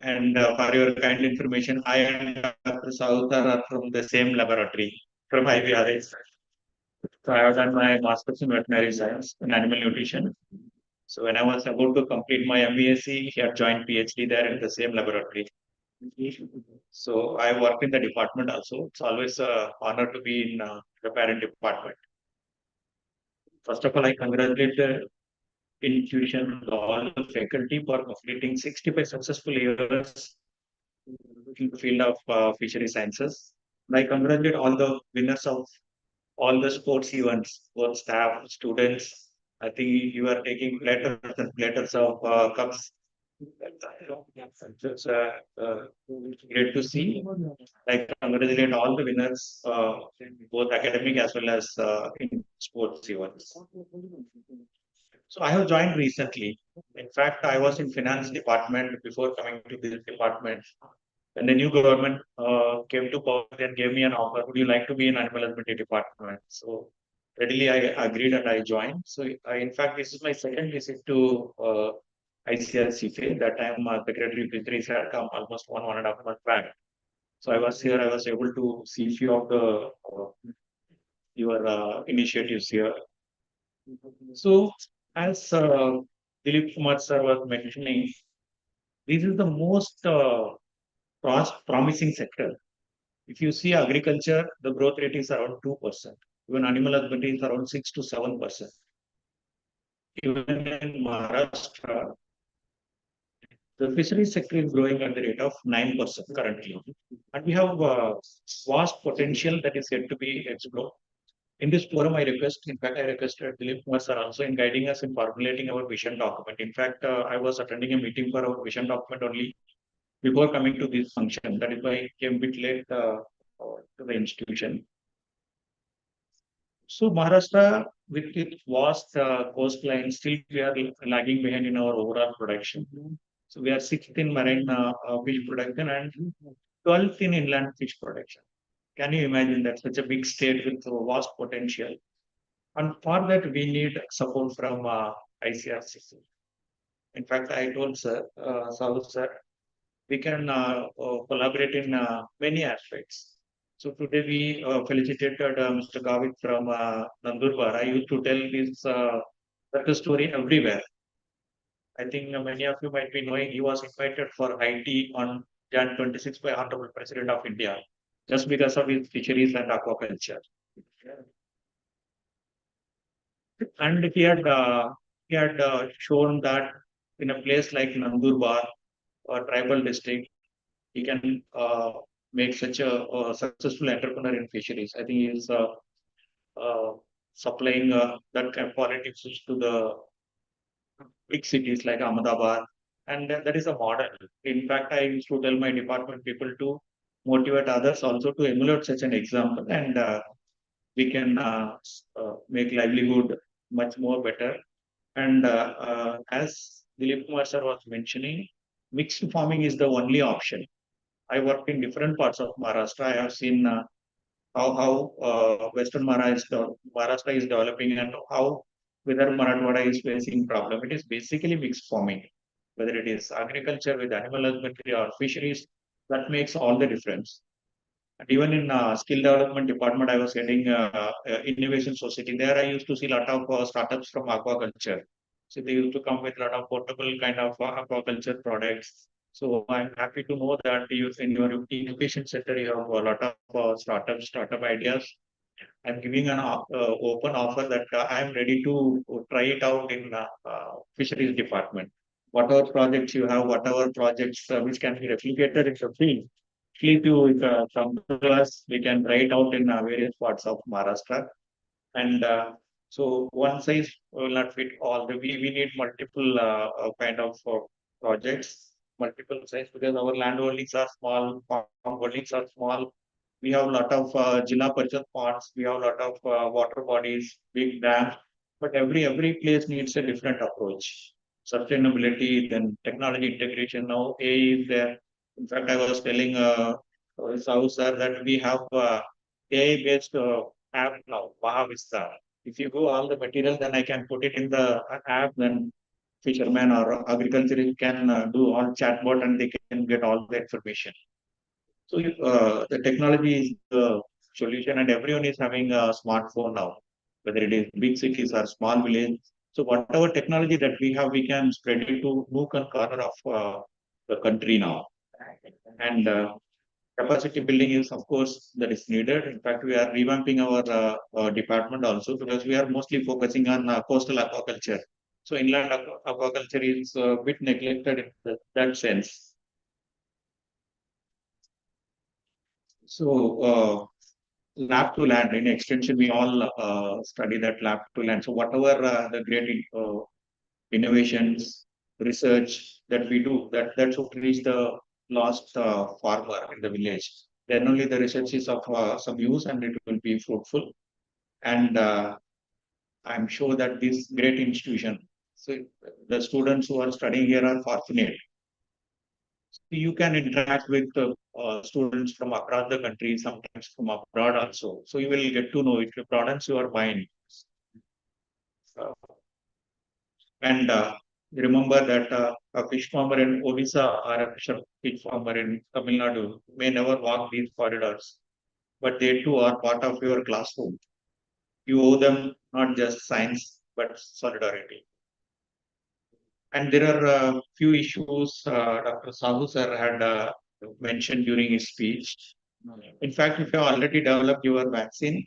and for your kind information, I and Dr. Sautar are from the same laboratory from IBRS. So I have done my master's in veterinary science in animal nutrition. So when I was about to complete my MBSc, he had joined PhD there in the same laboratory. So I work in the department also. It's always a honor to be in the parent department. First of all, I congratulate the institution, all the faculty for completing 65 successful years in the field of fishery sciences. And I congratulate all the winners of all the sports events, both staff, students. I think you are taking platters and platters of cups. It's great to see. I congratulate all the winners, both academic as well as in sports events. So I have joined recently. In fact, I was in finance department before coming to this department. When the new government came to power and gave me an offer, would you like to be in animal husbandry department? So readily I agreed and I joined. So in fact, this is my second visit to ICAR-CIFE. That time Secretary Fisheries had come almost 1.5 months back. So I was here, I was able to see few of the your initiatives here. So as Dilip Kumar sir was mentioning, this is the most promising sector. If you see agriculture, the growth rate is around 2%. Even animal husbandry is around 6 to 7%. Even in Maharashtra, the fisheries sector is growing at the rate of 9% currently. And we have vast potential that is yet to be explored. In this forum, in fact, I requested Dilip Kumar sir also in guiding us in formulating our vision document. In fact, I was attending a meeting for our vision document only before coming to this function. That is why I came a bit late to the institution. So Maharashtra, with its vast coastline, still we are lagging behind in our overall production. So we are sixth in marine fish production and 12th in inland fish production. Can you imagine that such a big state with vast potential? And for that, we need support from ICRCC. In fact, I told sir, Saul sir, we can collaborate in many aspects. So today we felicitated Mr. Gavit from Nandurbar. I used to tell this success story everywhere. I think many of you might be knowing he was invited for IT on Jan 26 by Honorable President of India, just because of his fisheries and aquaculture. And he had shown that in a place like Nandurbar, a tribal district, he can make such a successful entrepreneur in fisheries. I think he is supplying that kind of quality fish to the big cities like Ahmedabad, and that is a model. In fact, I used to tell my department people to motivate others also to emulate such an example, and we can make livelihood much more better. And as Dilip Kumar sir was mentioning, mixed farming is the only option. I worked in different parts of Maharashtra. I have seen how Western Maharashtra is developing and how whether Marathwada is facing problem. It is basically mixed farming, whether it is agriculture with animal husbandry or fisheries, that makes all the difference. And even in skill development department, I was heading innovation society. There, I used to see a lot of startups from aquaculture. So they used to come with a lot of portable kind of aquaculture products. So I'm happy to know that you in your innovation center you have a lot of startup ideas. I'm giving an open offer that I am ready to try it out in fisheries department. Whatever projects you have, whatever projects which can be replicated in the field, please do come to us. We can try it out in various parts of Maharashtra. And so one size will not fit all. We need multiple kind of projects, multiple size because our land holdings are small, farm holdings are small. We have a lot of Jilla Parishad ponds, we have a lot of water bodies, big dams, but every place needs a different approach. Sustainability, then technology integration. Now AI is there. In fact, I was telling Sahu sir that we have AI based app now, Mahavista. If you go all the material, then I can put it in the app, then fisherman or agriculturist can do all chatbot and they can get all the information. So the technology is the solution, and everyone is having a smartphone now, whether it is big cities or small village. So whatever technology that we have, we can spread it to nook and corner of the country now. And capacity building is, of course, that is needed. In fact, we are revamping our department also because we are mostly focusing on coastal aquaculture. So inland aquaculture is a bit neglected in that sense. So lab to land in extension, we all study that lab to land. So whatever the great innovations, research that we do, that should reach the last farmer in the village. Then only the research is of some use and it will be fruitful. And I'm sure that this great institution, so the students who are studying here are fortunate. You can interact with students from across the country, sometimes from abroad also. So you will get to know it, it broadens your mind. And remember that a fish farmer in Odisha or a fish farmer in Tamil Nadu may never walk these corridors, but they too are part of your classroom. You owe them not just science, but solidarity. And there are a few issues Dr. Sahu sir had mentioned during his speech. In fact, if you have already developed your vaccine,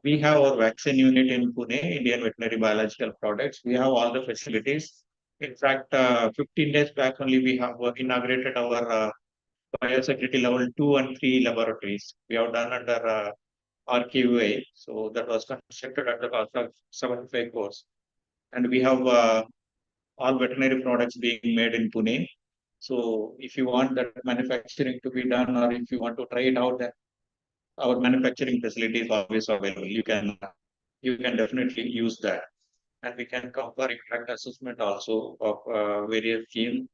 we have our vaccine unit in Pune, Indian Veterinary Biological Products. We have all the facilities. In fact, 15 days back only we have inaugurated our biosecurity level 2 and 3 laboratories. We have done under RQA. So that was constructed at the cost of 75 crores. And we have all veterinary products being made in Pune. So if you want that manufacturing to be done, or if you want to try it out, then our manufacturing facility is always available. You can definitely use that, and we can cover impact assessment also of various schemes.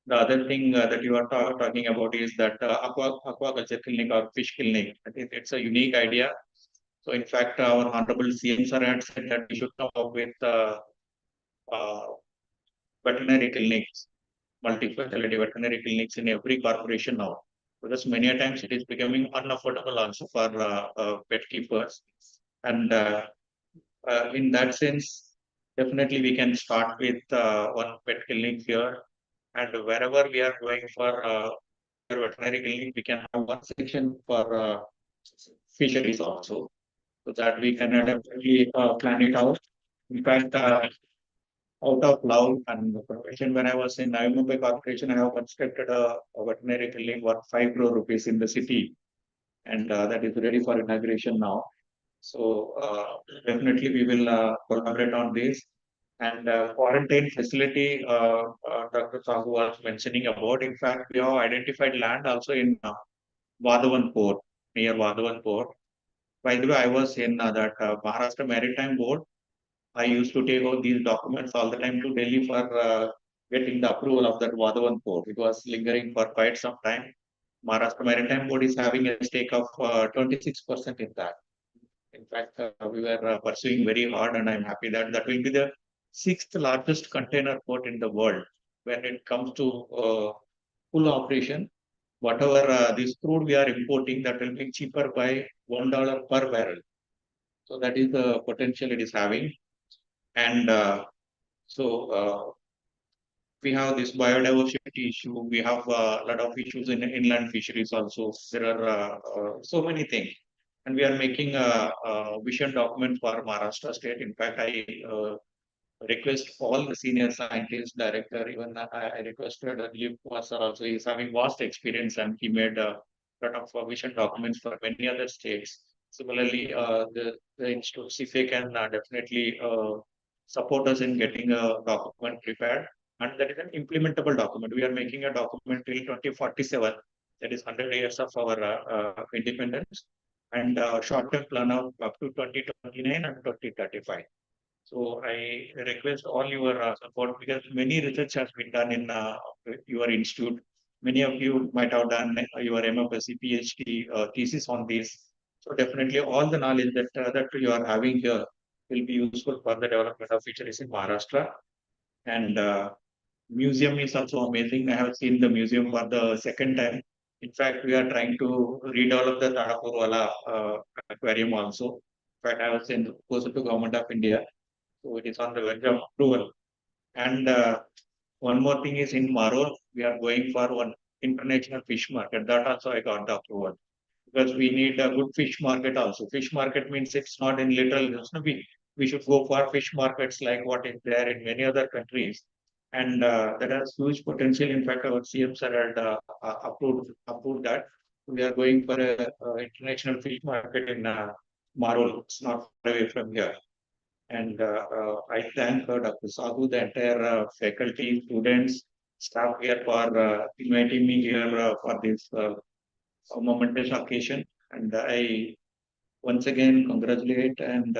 The other thing that you are talking about is that aquaculture clinic or fish clinic. I think it's a unique idea. So in fact, our honorable CM sir had said that we should come up with uh, veterinary clinics, multi-specialty veterinary clinics in every corporation now. Because many a times it is becoming unaffordable also for pet keepers. And in that sense, definitely we can start with one pet clinic here. And wherever we are going for veterinary clinic, we can have one section for fisheries also. So that we can definitely plan it out. In fact, out of love and the profession, when I was in Navi Mumbai Corporation, I have constructed a veterinary clinic worth 5 crore rupees in the city, and that is ready for inauguration now. So definitely we will collaborate on this. And quarantine facility, Dr. Sahu was mentioning about. In fact, we have identified land also in Vadhavan Port, near Vadhavan Port. By the way, I was in that Maharashtra Maritime Board. I used to take out these documents all the time to Delhi for getting the approval of that Vadhavan port. It was lingering for quite some time. Maharashtra Maritime Board is having a stake of 26% in that. In fact, we were pursuing very hard, and I'm happy that that will be the sixth largest container port in the world when it comes to full operation. Whatever this crude we are importing, that will be cheaper by $1 per barrel. So that is the potential it is having. And we have this biodiversity issue. We have a lot of issues in inland fisheries also. There are so many things. And we are making a vision document for Maharashtra state. In fact, I request all the senior scientists, director, even I requested Dilip Kumar sir also. He's having vast experience and he made a lot of vision documents for many other states. Similarly, the Institute CIFE can definitely support us in getting a document prepared. And that is an implementable document. We are making a document till 2047. That is 100 years of our independence. and short-term plan of up to 2029 and 2035. So I request all your support because many research has been done in your institute. Many of you might have done your MFSC, PhD thesis on this. So definitely all the knowledge that you are having here will be useful for the development of fisheries in Maharashtra. And museum is also amazing. I have seen the museum for the second time. In fact, we are trying to redevelop the Tadapurwala aquarium also. In fact, I was in proposal to Government of India, so it is on the verge of approval. And one more thing is in Maror, we are going for one international fish market. That also I got the approval because we need a good fish market also. Fish market means it's not in literal sense. No, we should go for fish markets like what is there in many other countries. And that has huge potential. In fact, our CM sir had approved that. We are going for a international fish market in Marol. It's not far away from here. And I thank Dr. Sadhu, the entire faculty, students, staff here for inviting me here for this momentous occasion. And I once again congratulate and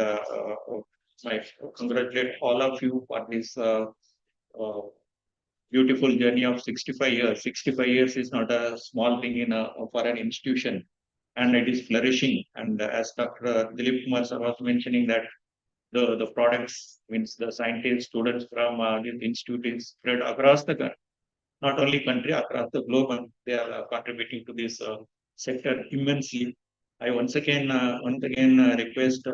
my congratulate all of you for this uh, beautiful journey of 65 years. 65 years is not a small thing for an institution, and it is flourishing. And as Dr. Dilip Kumar sir was mentioning that the products means the scientists, students from this institute is spread across the not only country across the globe, and they are contributing to this sector immensely. I once again request.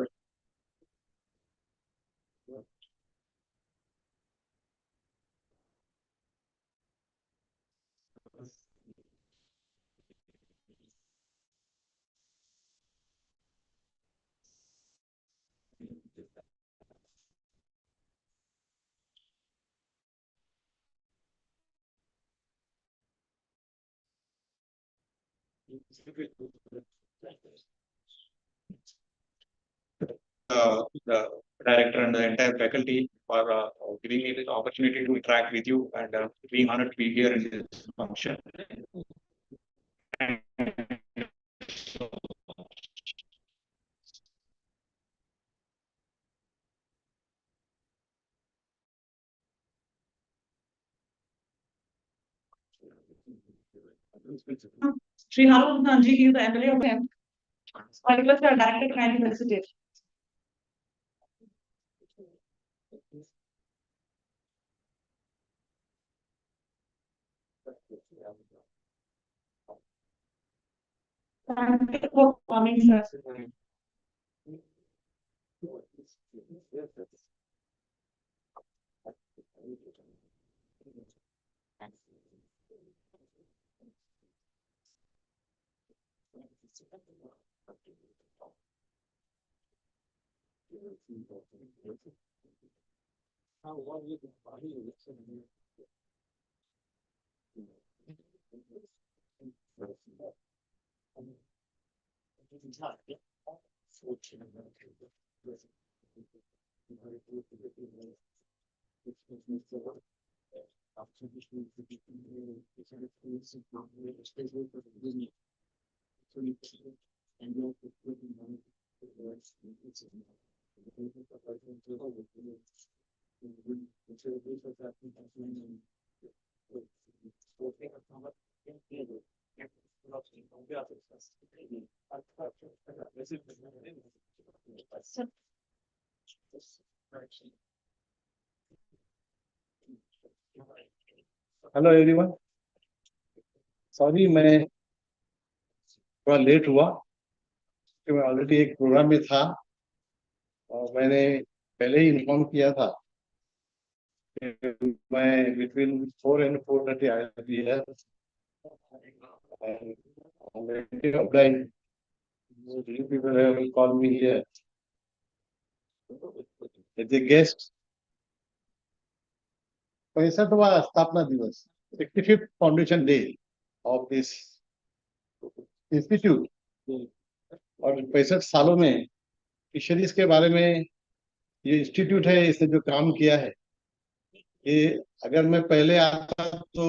The director and the entire faculty for giving me this opportunity to interact with you and being honored to be here in this function. Sri Harun Kanji, he is the MLA of him. I request our director to kindly felicitate. Thank you for coming, sir. Hello everyone, sorry मैं थोड़ा late हुआ कि मैं already एक programme में था और मैंने पहले ही इन्फॉर्म किया था कि मैं between 4 and 4:30 I will be here. And already obliged. You people have called me here as a guest. 65वां स्थापना दिवस, 65th foundation day of this institute, और 65 सालों में फिशरीज के बारे में ये इंस्टीट्यूट है, इसने जो काम किया है, ये अगर मैं पहले आता तो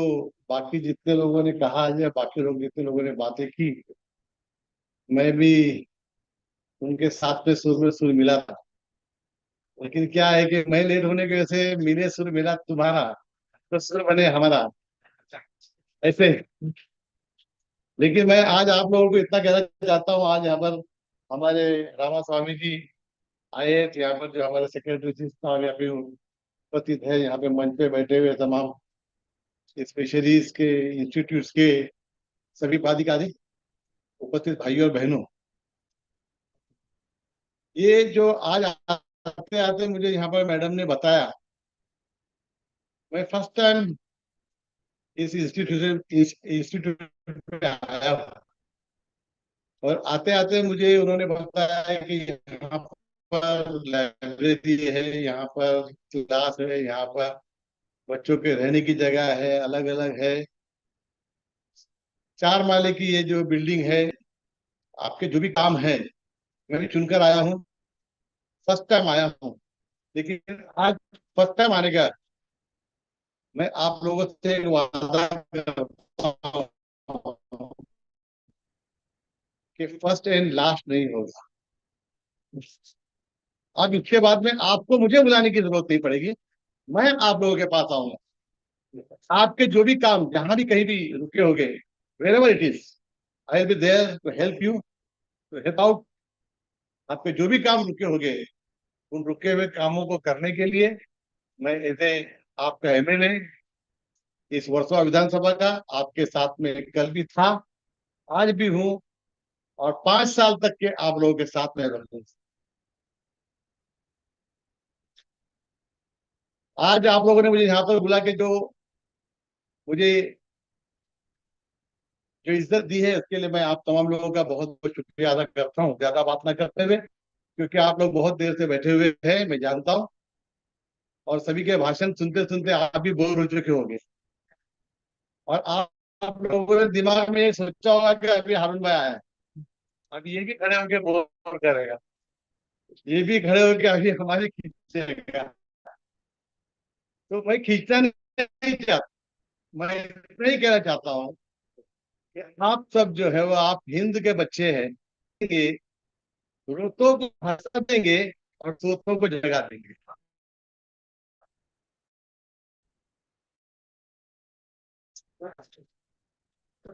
बाकी जितने लोगों ने कहा या बाकी लोग जितने लोगों ने बातें की, मैं भी उनके साथ में सुर मिला था। लेकिन क्या है कि मैं लेट होने की वजह से मेरे सुर मिला तुम्हारा, तो सुर बने हमारा, ऐसे। लेकिन मैं आज आप लोगों को इतना कहना चाहता हूँ, आज यहाँ पर हमारे रामा स्वामी जी आए थे, यहाँ पर जो हमारे सेक्रेटरी साहब यहाँ पे उपस्थित है, यहाँ पे मंच पे बैठे हुए तमाम फिशरीज के इंस्टीट्यूट्स के सभी पदाधिकारी, उपस्थित भाइयों और बहनों, ये जो आज आते आते मुझे यहाँ पर मैडम ने बताया, मैं फर्स्ट टाइम इस इंस्टीट्यूट पे आया हूँ, और आते आते मुझे उन्होंने बताया है कि यहाँ पर लाइब्रेरी है, यहाँ पर क्लास है, यहाँ पर बच्चों के रहने की जगह है, अलग अलग है, 4 माले की ये जो बिल्डिंग है। आपके जो भी काम है, मैं भी चुनकर आया हूँ, फर्स्ट टाइम आया हूँ, लेकिन आज फर्स्ट टाइम आने का मैं आप लोगों से एक वादा करता हूँ कि फर्स्ट एंड लास्ट नहीं होगा। अब इसके बाद में आपको मुझे बुलाने की जरूरत नहीं पड़ेगी, मैं आप लोगों के पास आऊंगा। आपके जो भी काम जहां भी कहीं भी रुके होंगे, wherever it is, I will be there to help you, to help out। आपके जो भी काम रुके होंगे, उन रुके हुए कामों को करने के लिए मैं ऐसे आपका एमएलए इस वर्षों विधानसभा का आपके साथ में कल भी था, आज भी हूँ, और 5 साल तक के आप लोगों के साथ में रहूंगा। आज आप लोगों ने मुझे यहाँ पर बुला के मुझे जो इज्जत दी है, उसके लिए मैं आप तमाम लोगों का बहुत बहुत शुक्रिया अदा करता हूँ, ज्यादा बात ना करते हुए, क्योंकि आप लोग बहुत देर से बैठे हुए हैं, मैं जानता हूँ, और सभी के भाषण सुनते सुनते आप भी बोर हो चुके होंगे, और आप लोगों ने दिमाग में ये सोचा होगा कि अभी हारून भाई आया है, अब ये भी खड़े होकर बोर करेगा, ये भी खड़े होकर अभी हमारे खींचेगा। तो मैं खींचना नहीं चाहता, मैं इतना ही कहना चाहता हूँ कि आप सब जो है वो आप हिंद के बच्चे हैं, ये रुतों को हंसा देंगे और सोचों को जगा देंगे।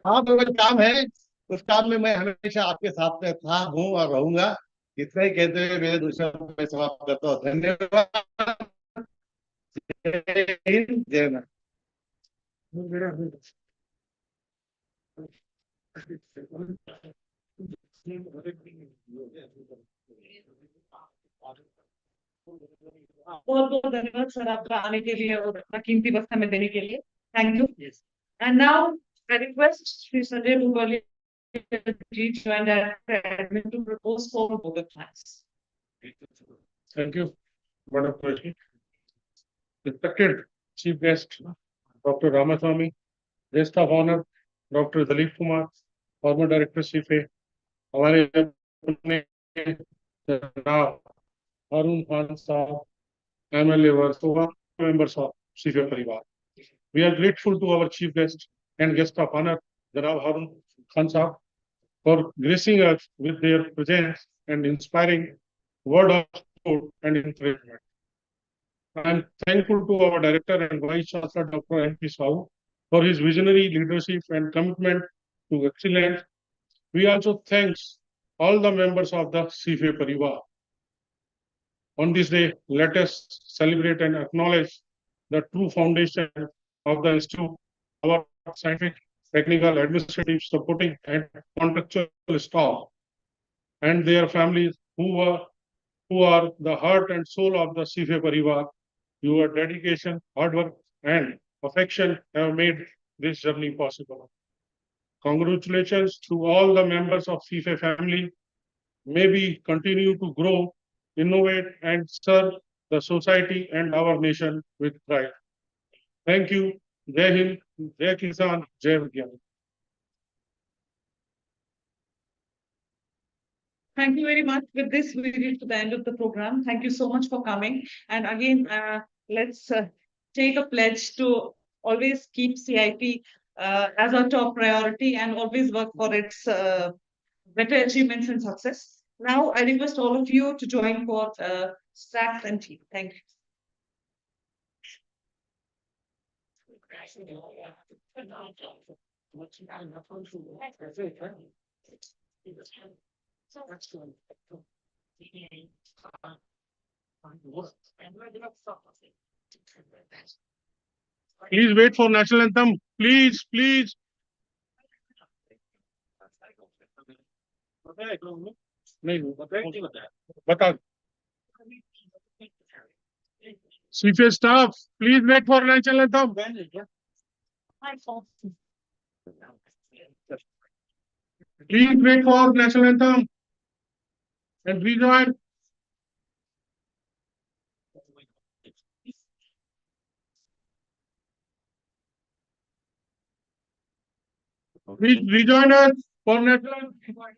आप लोगों का जो काम है, उस काम में मैं हमेशा आपके साथ में था, हूँ और रहूंगा। इतना ही कहते हुए मेरे दूसरा मैं समाप्त करता हूँ। धन्यवाद। जय हिंद, जय भारत। बहुत बहुत धन्यवाद सर आपका आने के लिए और अपना कीमती वक्त हमें देने के लिए। Thank you. And now I request Shri Sanjay Mungli ji join director admin to propose for both the plans. Thank you, Madam President. Respected Chief Guest, Dr. Ramaswamy, Guest of Honor, Dr. Dalip Kumar, former Director CFA, हमारे अपने जनाब हारून खान साहब, MLA Versova, members of CFA परिवार. We are grateful to our Chief Guest and Guest of Honor, Janab Harun Khan Sahab, for gracing us with their presence and inspiring word of support and encouragement. I am thankful to our Director and Vice Chancellor, Dr. N.P. Sahu, for his visionary leadership and commitment to excellence. We also thank all the members of the CFA Parivar. On this day, let us celebrate and acknowledge the true foundation of the Institute, our scientific, technical, administrative, supporting, and contractual staff, and their families who are the heart and soul of the CFA Parivar. Your dedication, hard work, and affection have made this journey possible. Congratulations to all the members of CFA family. May we continue to grow, innovate, and serve the society and our nation with pride. Thank you. Jai Hind, Jai Kisan, Jai Vigyan. Thank you very much. With this, we reach to the end of the program. Thank you so much for coming. And again, let's take a pledge to always keep CIP as our top priority and always work for its better achievements and success. Now I request all of you to join for Stack 20. Thank you. Please wait for national anthem. Please, please. Bata. CPS staff, please wait for national anthem. Please wait for national anthem. And rejoin. Please rejoin us for national anthem.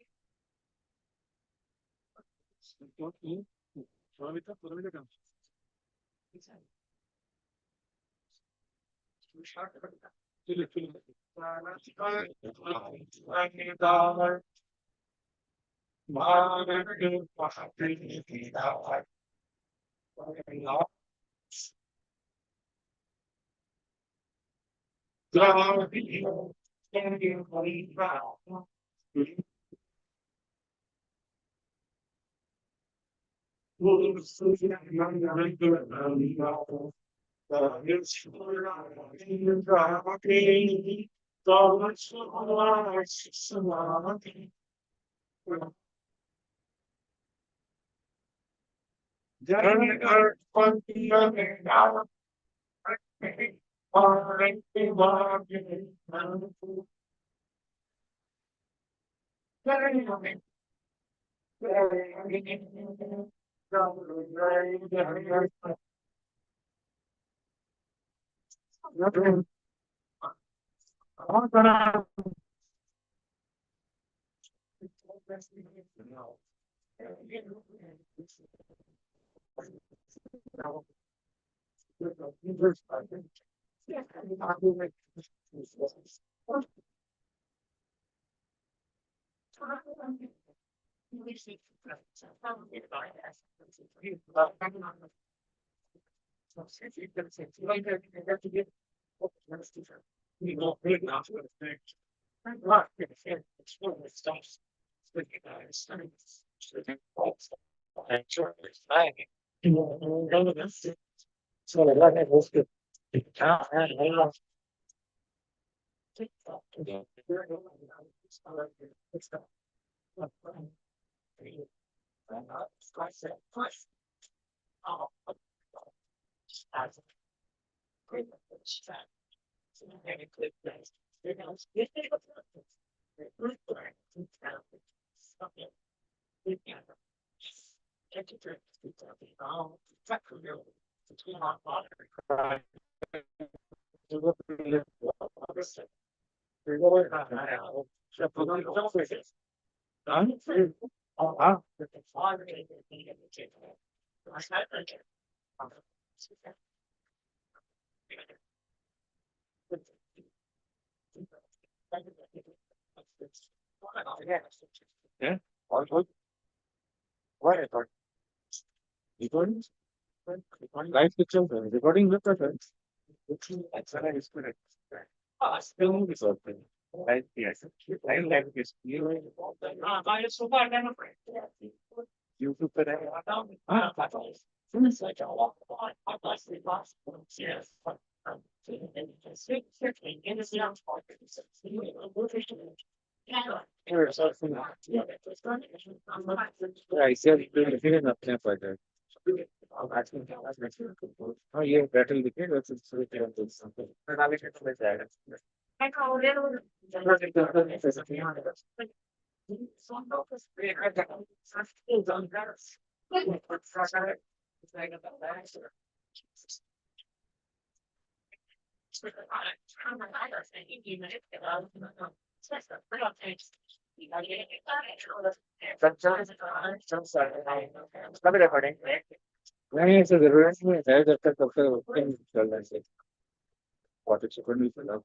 Live picture, recording with the right, yes. I like this. YouTube पर है। ऐसे लिखे ना अपने पर हाँ ये battle लिखे वैसे नहीं ऐसा जरूरत नहीं है जब तक तब तक चल रहा है पार्टिसिपेंट भी चला